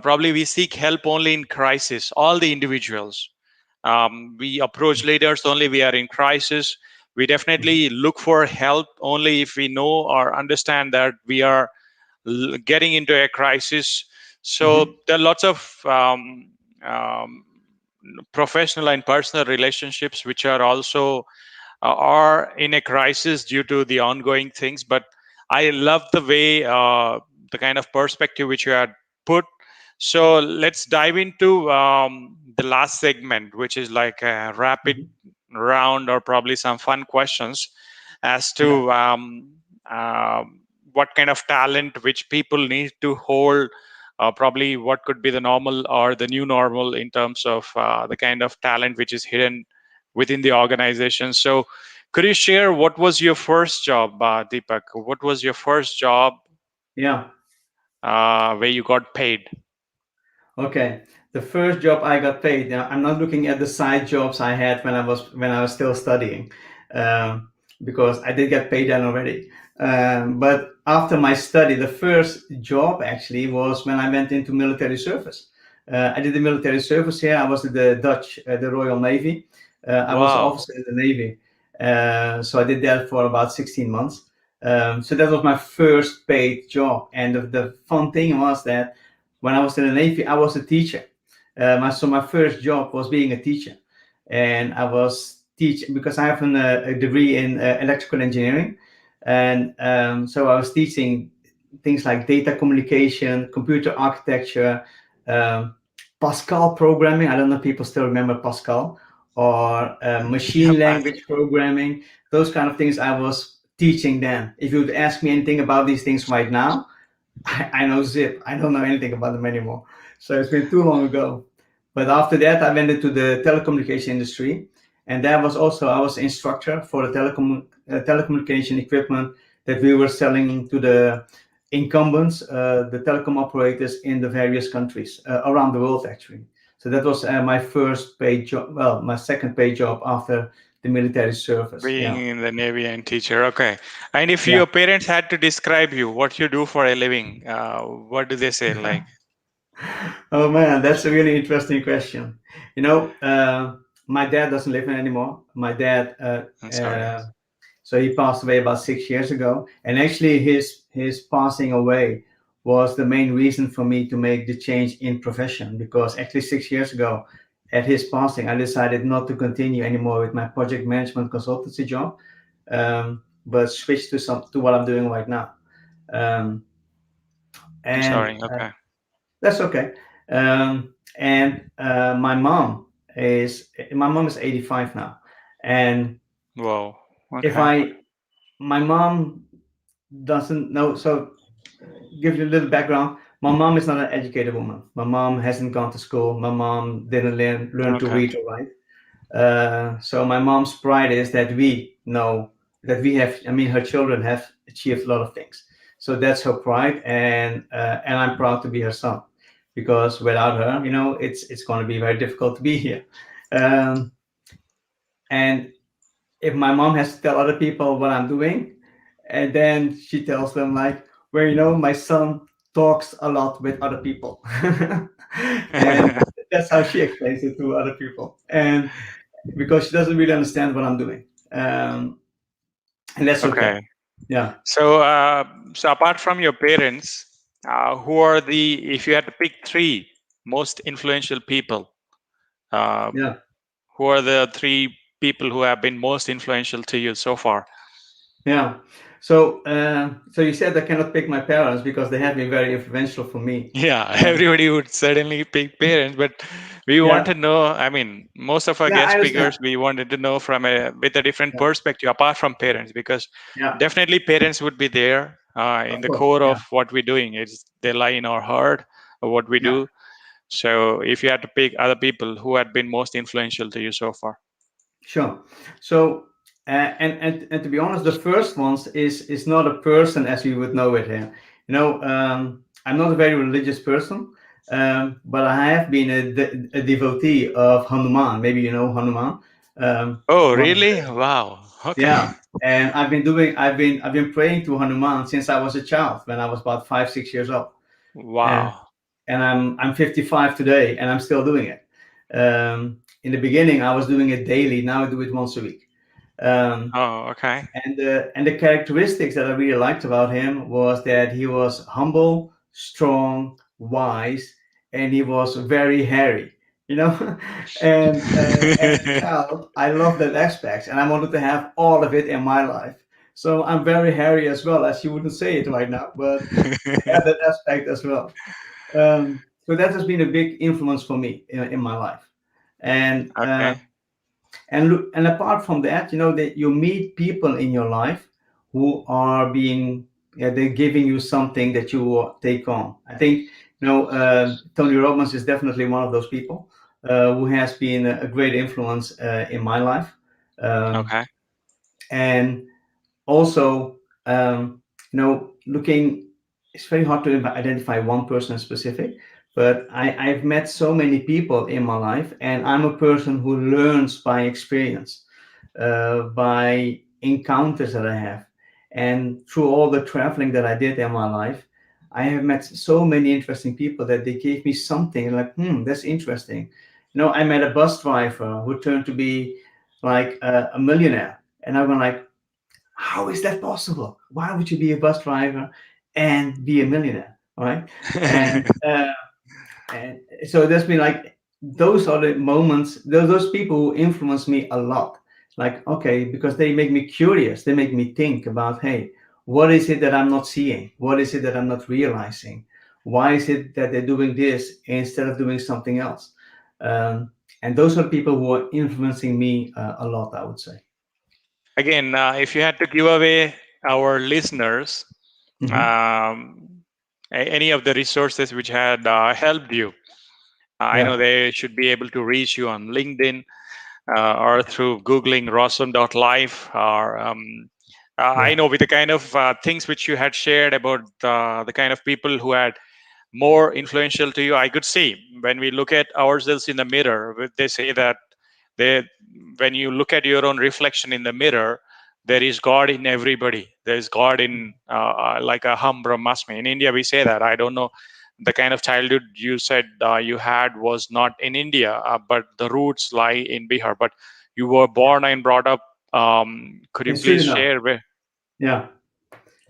Probably we seek help only in crisis. All the individuals, we approach leaders only we are in crisis. We definitely look for help only if we know or understand that we are getting into a crisis. So hmm, there are lots of um, professional and personal relationships which are also are in a crisis due to the ongoing things. But I love the way the kind of perspective which you had put. So let's dive into the last segment, which is like a rapid hmm, round or probably some fun questions as yeah, to what kind of talent which people need to hold, probably what could be the normal or the new normal in terms of the kind of talent which is hidden within the organization. So could you share what was your first job, Deepak? What was your first job yeah. where you got paid? Okay, the first job I got paid. Now I'm not looking at the side jobs I had when I was still studying, um, because I did get paid then already. But after my study, the first job actually was when I went into military service. I did the military service here. I was in the Dutch, the Royal Navy. I was an Wow. officer in the Navy, so I did that for about 16 months. So that was my first paid job, and the fun thing was that when I was in the Navy, I was a teacher. So my first job was being a teacher, and I was teaching because I have a degree in electrical engineering, and so I was teaching things like data communication, computer architecture, um, Pascal programming. I don't know if people still remember Pascal, or Yep, machine language programming. Those kind of things I was teaching then. If you would ask me anything about these things right now, I know zip. I don't know anything about them anymore. So it's been too long ago. But after that, I went into the telecommunication industry, and that was also I was instructor for the telecommunication equipment that we were selling to the incumbents, the telecom operators in the various countries around the world, actually. So that was my first paid job. Well, my second paid job after the military service. being Yeah, in the Navy and teacher. Okay. And if yeah. your parents had to describe you, what you do for a living, what do they say? Like, Oh man, that's a really interesting question. You know, my dad doesn't live in anymore. My dad, I'm sorry. uh, so he passed away about 6 years ago, and actually his passing away was the main reason for me to make the change in profession. Because actually 6 years ago, at his passing, I decided not to continue anymore with my project management consultancy job, but switch to what I'm doing right now. Um, I'm and sorry. Okay. That's okay. And my mom is 85 now, and Whoa. if Okay. I my mom doesn't know. So give you a little background. My mom is not an educated woman. My mom hasn't gone to school. My mom didn't learn to Okay. read or write. So my mom's pride is that we know that we have. I mean, her children have achieved a lot of things. So that's her pride, and I'm proud to be her son, because without her, it's going to be very difficult to be here. Um, and if my mom has to tell other people what I'm doing, and then she tells them like, well, my son talks a lot with other people, and that's how she explains it to other people. And because she doesn't really understand what I'm doing. And that's okay. Okay. Yeah, So, so apart from your parents, who are the, if you had to pick three most influential people, uh, yeah, who are the three people who have been most influential to you so far? yeah. So you said I cannot pick my parents because they have been very influential for me. Yeah, Um, everybody would certainly pick parents, but we want yeah, to know. I mean, most of our yeah, guest I understand. speakers, we wanted to know from a with a different Yeah, perspective apart from parents, because yeah, definitely parents would be there in of the course. core Yeah, of what we're doing. It's they lie in our heart of what we yeah. do. So, if you had to pick other people who had been most influential to you so far, Sure. So, and to be honest, the first ones is not a person as we would know it here. I'm not a very religious person, but I have been a devotee of Hanuman. Maybe you know Hanuman. oh, One of really? the, Wow. Okay. yeah. And I've been praying to Hanuman since I was a child, when I was about 5 6 years old. And Wow. and I'm 55 today, and I'm still doing it. In the beginning, I was doing it daily. Now I do it once a week. Um, Oh, okay. and the characteristics that I really liked about him was that he was humble, strong, wise, and he was very hairy. You know, and as a child, I loved that aspect, and I wanted to have all of it in my life. So I'm very hairy as well, as you wouldn't say it right now, but I have that aspect as well. So that has been a big influence for me in my life. And Okay. and apart from that, that you meet people in your life who are being, yeah, they're giving you something that you take on. I think Tony Robbins is definitely one of those people who has been a great influence in my life. Um, Okay. and also, looking, it's very hard to identify one person specific, but I've met so many people in my life, and I'm a person who learns by experience, by encounters that I have. And through all the traveling that I did in my life, I have met so many interesting people that they gave me something like, that's interesting. I met a bus driver who turned to be like a millionaire. And I went like, how is that possible? Why would you be a bus driver and be a millionaire? Right. And so there's been like, those are the moments, those people who influence me a lot. Like, okay, because they make me curious, they make me think about, hey, what is it that I'm not seeing? What is it that I'm not realizing? Why is it that they're doing this instead of doing something else? And those are people who are influencing me a lot, I would say. Again, if you had to give away our listeners Hmm. um, any of the resources which had helped you, I know Yeah, they should be able to reach you on LinkedIn or through Googling Rawsome.life. Or I yeah, know with the kind of things which you had shared about the kind of people who had more influential to you, I could see when we look at ourselves in the mirror, they say that they, when you look at your own reflection in the mirror, there is God in everybody. There is God in like a hum brahmasmi. In India, we say that. I don't know the kind of childhood you said you had was not in India, but the roots lie in Bihar. But you were born and brought up. Could you in please Suriname. share where Yeah,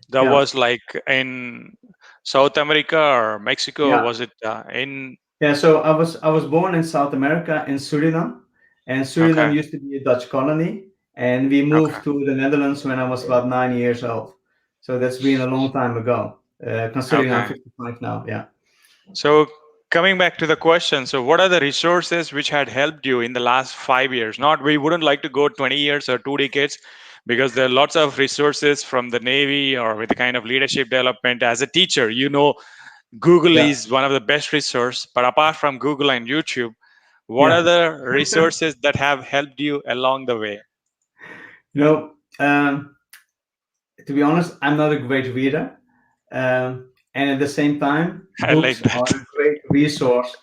that yeah, was, like in South America or Mexico? yeah. Was it in? Yeah, so I was born in South America in Suriname, and Suriname Okay, used to be a Dutch colony, and we okay, moved to the Netherlands when I was about 9 years old. So that's been a long time ago, considering I'm okay. 55 now. Yeah, So coming back to the question, so what are the resources which had helped you in the last 5 years? Not, we wouldn't like to go 20 years or 2 decades, because there are lots of resources from the Navy or with the kind of leadership development. As a teacher, Google yeah. is one of the best resource. But apart from Google and YouTube, what are Yeah. the resources that have helped you along the way? You know, to be honest, I'm not a great reader. And at the same time, I like books that. are a great resource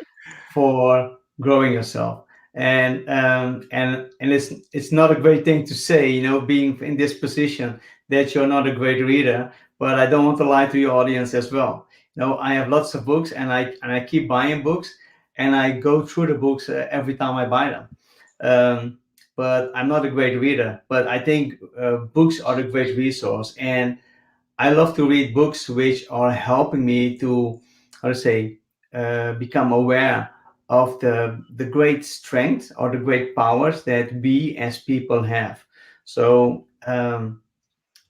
for growing yourself. And it's not a great thing to say, being in this position, that you're not a great reader. But I don't want to lie to your audience as well. I have lots of books, and I keep buying books, and I go through the books every time I buy them. Um, but I'm not a great reader. But I think books are a great resource, and I love to read books which are helping me to, how to say, become aware of the great strength or the great powers that we as people have. So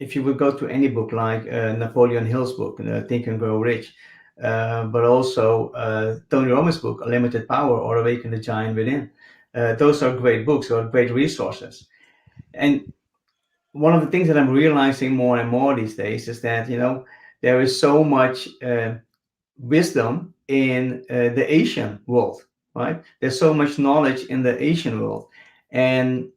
if you would go to any book like Napoleon Hill's book, Think and Grow Rich, but also Tony Robbins' book, Unlimited Power or Awaken the Giant Within, those are great books or great resources. And one of the things that I'm realizing more and more these days is that there is so much wisdom in the Asian world, right? There's so much knowledge in the Asian world, and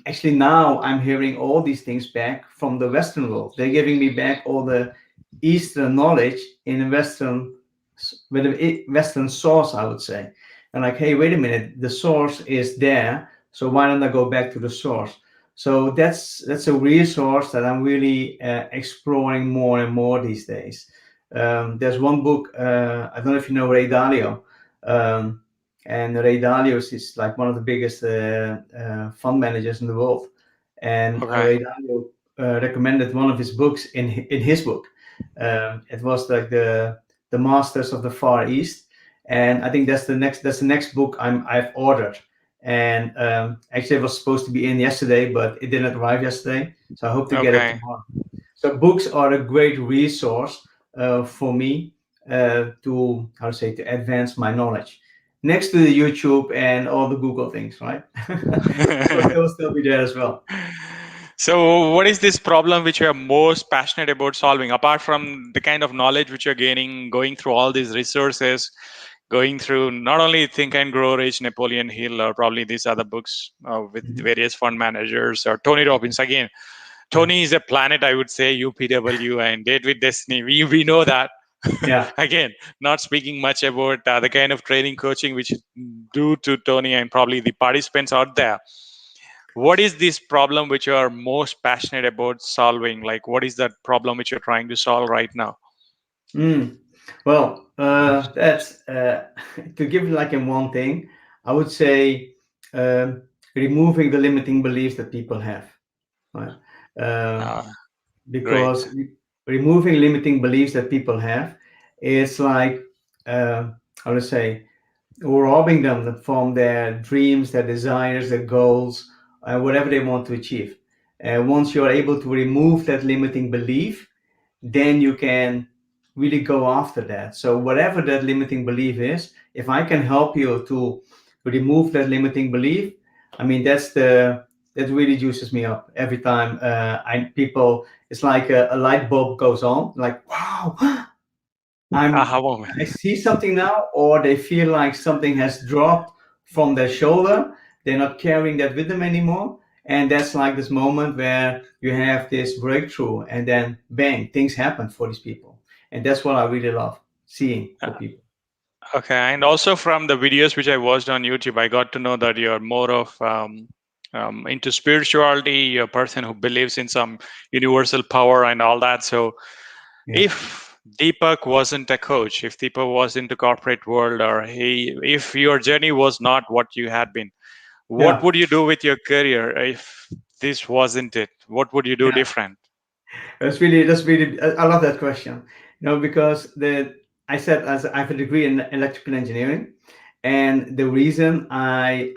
actually now I'm hearing all these things back from the Western world. They're giving me back all the Eastern knowledge in a Western, with a Western source, I would say. And like, hey, wait a minute, the source is there, so why don't I go back to the source? So that's a resource that I'm really exploring more and more these days. There's one book, I don't know if you know Ray Dalio. Um, and Ray Dalio is like one of the biggest fund managers in the world. And Okay. Ray Dalio recommended one of his books in his book. It was like the Masters of the Far East, and I think that's the next book I've ordered. And actually, it was supposed to be in yesterday, but it didn't arrive yesterday, so I hope to get it Okay. tomorrow. So books are a great resource for me to, how to say, to advance my knowledge. Next to the YouTube and all the Google things, right? Of course, they will still be there as well. So, what is this problem which you are most passionate about solving, apart from the kind of knowledge which you're gaining, going through all these resources, going through not only Think and Grow Rich, Napoleon Hill, or probably these other books with Mhm. various fund managers, or Tony Robbins? Again, Yeah, Tony is a planet, I would say, UPW and Date with Destiny. We know that. yeah. Again, not speaking much about the kind of training coaching which you do to Tony and probably the participants out there. What is this problem which you are most passionate about solving? Like, what is that problem which you're trying to solve right now? Mm. Well, that's to give like in one thing, I would say removing the limiting beliefs that people have, right? Uh, Uh, Great. because removing limiting beliefs that people have, it's like, how to say, robbing them from their dreams, their desires, their goals, whatever they want to achieve. Once you're able to remove that limiting belief, then you can really go after that. So whatever that limiting belief is, if I can help you to remove that limiting belief, I mean that really juices me up every time. I people, it's like a light bulb goes on, like wow, I'm Aha moment. I see something now, or they feel like something has dropped from their shoulder. They're not carrying that with them anymore. And that's like this moment where you have this breakthrough, and then bang, things happen for these people. And that's what I really love seeing for people. Okay, and also from the videos which I watched on YouTube, I got to know that you're more of into spirituality. You're a person who believes in some universal power and all that. So, Yeah. if Deepak wasn't a coach, if Deepak was into corporate world, or if your journey was not what you had been, what Yeah. would you do with your career if this wasn't it? What would you do Yeah. different? That's really I love that question. Because the I said as I have a degree in electrical engineering, and the reason I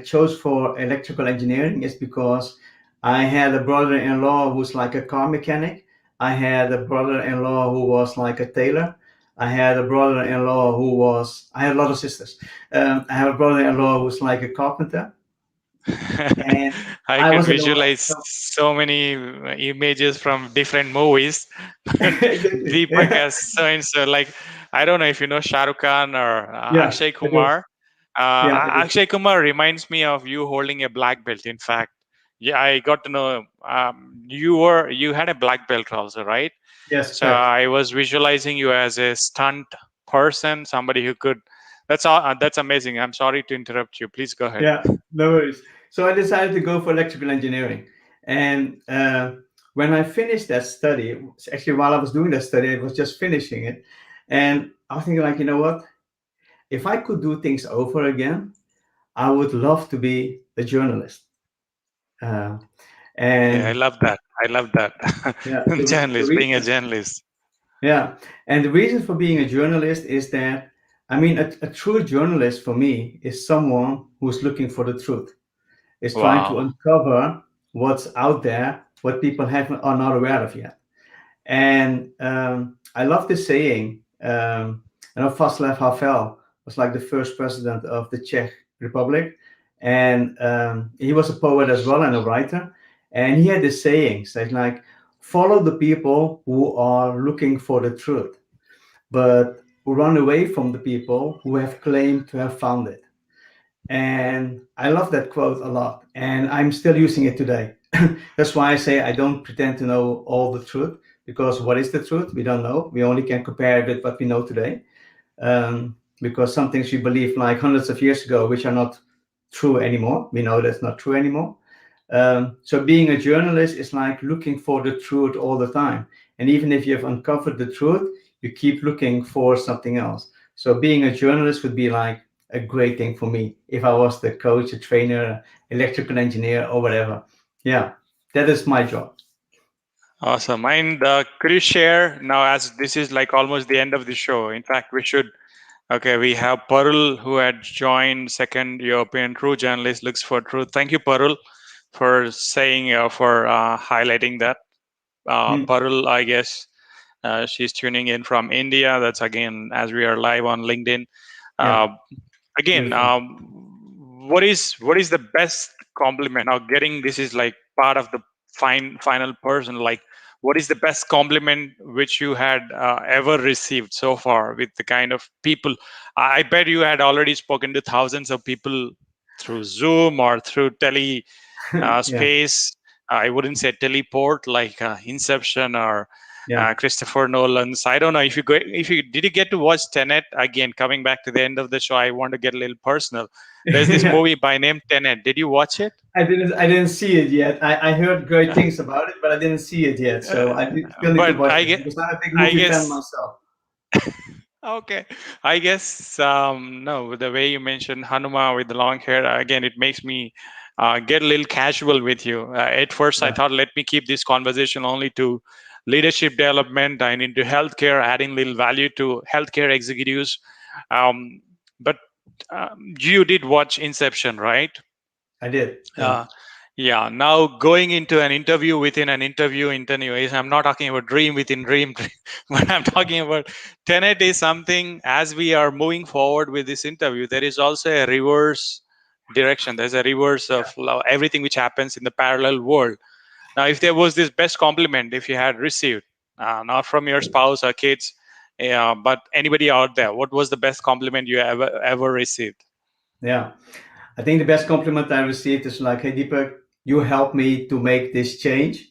chose for electrical engineering is because I had a brother-in-law who's like a car mechanic. I had a brother-in-law who was like a tailor. I had a brother-in-law who was I had a lot of sisters. I have a brother-in-law who's like a carpenter, and I I could was in the visualize so many images from different movies. exactly. Deepak as so and so. Like, I don't know if you know Shah Rukh Khan or Yeah, Akshay I do. Kumar. Yeah, I do. Akshay Kumar reminds me of you holding a black belt. In fact, yeah, I got to know you had a black belt also, right? Yes, So correct. I was visualizing you as a stunt person, somebody who could. That's all. That's amazing. I'm sorry to interrupt you. Please go ahead. Yeah, no worries. So I decided to go for electrical engineering. And when I finished that study, actually, while I was doing that study, I was just finishing it. And I was thinking, like, you know what? If I could do things over again, I would love to be a journalist. Uh, Yeah, I and love that. I love that. yeah, the Journalist, being a reason, journalist. yeah, and the reason for being a journalist is that, I mean, a true journalist for me is someone who's looking for the truth, is trying to Wow. uncover what's out there, what people have are not aware of yet. And I love this saying. I know Václav Havel was like the first president of the Czech Republic, and he was a poet as well and a writer. And he had this saying, saying like, "Follow the people who are looking for the truth, but run away from the people who have claimed to have found it." And I love that quote a lot. And I'm still using it today. That's why I say I don't pretend to know all the truth, because what is the truth? We don't know. We only can compare it with what we know today. Because some things we believed like hundreds of years ago, which are not true anymore. We know that's not true anymore. So being a journalist is like looking for the truth all the time. And even if you've uncovered the truth, you keep looking for something else. So being a journalist would be like a great thing for me if I was the coach, a trainer, electrical engineer, or whatever. Yeah, that is my job. Awesome. And could you share now, as this is like almost the end of the show? In fact, we should. Okay, we have Parul who had joined second European True Journalist Looks for Truth. Thank you, Parul, for saying, for highlighting that. Mm, Parul, I guess she's tuning in from India. That's again, as we are live on LinkedIn. yeah, Uh, Again, beautiful. what is the best compliment? Now, getting this is like part of the final person. Like, what is the best compliment which you had ever received so far with the kind of people? I bet you had already spoken to thousands of people through Zoom or through tele Yeah, space. I wouldn't say teleport like Inception or yeah. Christopher Nolan's. I don't know if you go. If you did you get to watch Tenet again? Coming back to the end of the show, I want to get a little personal. There's this movie by name Tenet. Did you watch it? I didn't see it yet. I heard great things about it, but I didn't see it yet. Uh, So still need to but watch it because I'm a big I movie fan guess myself. Okay, I guess no. The way you mentioned Hanuma with the long hair, again, it makes me get a little casual with you. At first, I Yeah, thought let me keep this conversation only to leadership development and into healthcare, adding little value to healthcare executives. But you did watch Inception, right? I did. Yeah, Uh, Yeah, now going into an interview within an interview is I'm not talking about dream within dream, but I'm talking about tenet is something as we are moving forward with this interview, there is also a reverse direction. There's a reverse of everything which happens in the parallel world. Now, if there was this best compliment, if you had received, not from your spouse or kids, but anybody out there, what was the best compliment you ever received? Yeah. I think the best compliment I received is like, "Hey Deepak, you helped me to make this change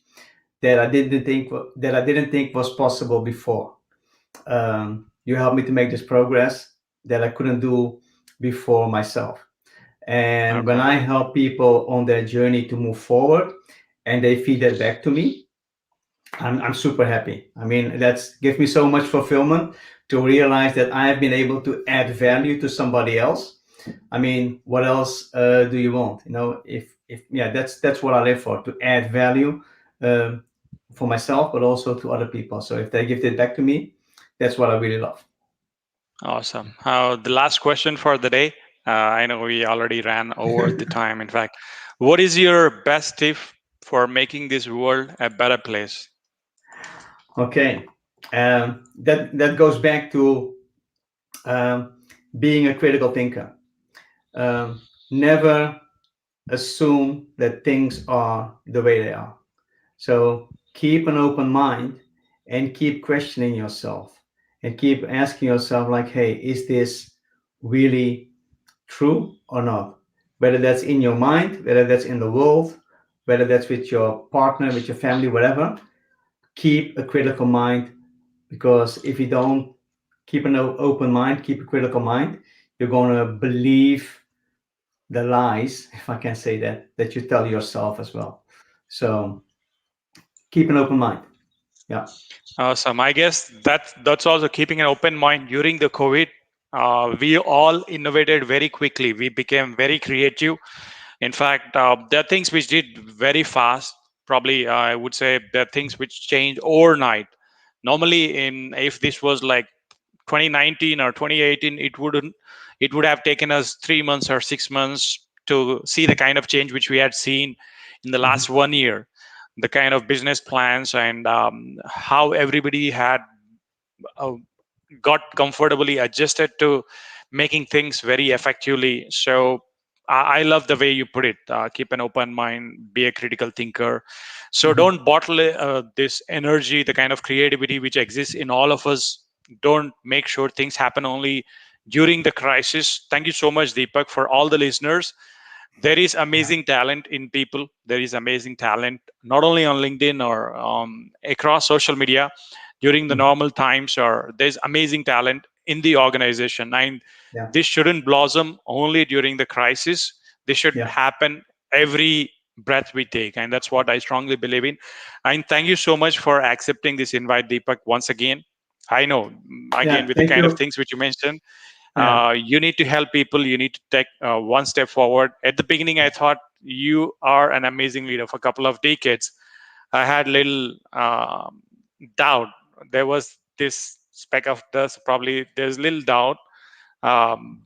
that I didn't think was possible before. You helped me to make this progress that I couldn't do before myself." And when Okay. I help people on their journey to move forward, and they feed that back to me, I'm super happy. I mean, that's gives me so much fulfillment to realize that I have been able to add value to somebody else. I mean, what else do you want? You know, if yeah, that's what I live for, to add value um, for myself, but also to other people. So if they give it back to me, that's what I really love. Awesome. The last question for the day. I know we already ran over the time. In fact, what is your best tip for making this world a better place? Okay, that goes back to um, being a critical thinker. Never assume that things are the way they are. So keep an open mind and keep questioning yourself and keep asking yourself, like, hey, is this really true or not? Whether that's in your mind, whether that's in the world, whether that's with your partner, with your family, whatever, keep a critical mind, because if you don't keep an open mind, keep a critical mind, you're going to believe the lies, if I can say that, that you tell yourself as well. So keep an open mind. Yeah. Awesome. I guess that's also keeping an open mind during the COVID. We all innovated very quickly. We became very creative. In fact, there are things which did very fast. Probably, I would say there are things which changed overnight. Normally, in if this was like 2019 or 2018, it would have taken us 3 months or 6 months to see the kind of change which we had seen in the Mhm. last 1 year, the kind of business plans and how everybody had uh, got comfortably adjusted to making things very effectively. So I love the way you put it. Keep an open mind, be a critical thinker. So Mhm. don't bottle this energy, the kind of creativity which exists in all of us. Don't make sure things happen only during the crisis. Thank you so much, Deepak, for all the listeners. There is Yeah. amazing talent in people. There is amazing talent not only on LinkedIn or across social media during the Mhm. normal times, or there's amazing talent in the organization, and Yeah. this shouldn't blossom only during the crisis. This should Yeah. happen every breath we take, and that's what I strongly believe in. And thank you so much for accepting this invite, Deepak, once again. I know, again, Yeah. with the Thank kind of you. things which you mentioned, Yeah. you need to help people, you need to take one step forward. At the beginning I thought you are an amazing leader. For a couple of decades I had little doubt. There was this speck of dust, probably there's little doubt.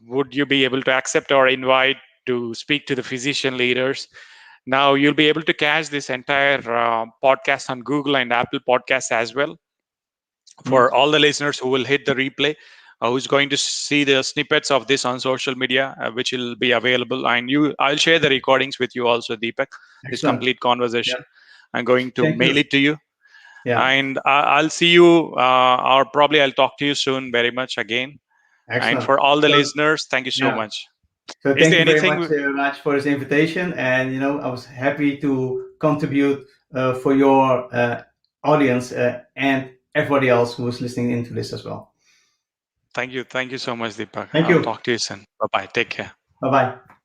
Would you be able to accept our invite to speak to the physician leaders? Now you'll be able to catch this entire podcast on Google and Apple Podcasts as well. For Mhm. all the listeners who will hit the replay, who's going to see the snippets of this on social media, which will be available, and I'll share the recordings with you also, Deepak. This Excellent. complete Yeah. conversation, I'm going to Thank mail you. it to you, Yeah. and I'll see you, or probably I'll talk to you soon, very much again. And Excellent. for all the So listeners, thank you so yeah. much. So Is thank there you very much, anything? Raj, for this invitation. And I was happy to contribute for your audience and everybody else who was listening into this as well. Thank you so much, Deepak. Thank I'll you. talk to you soon. Bye bye, take care. Bye bye.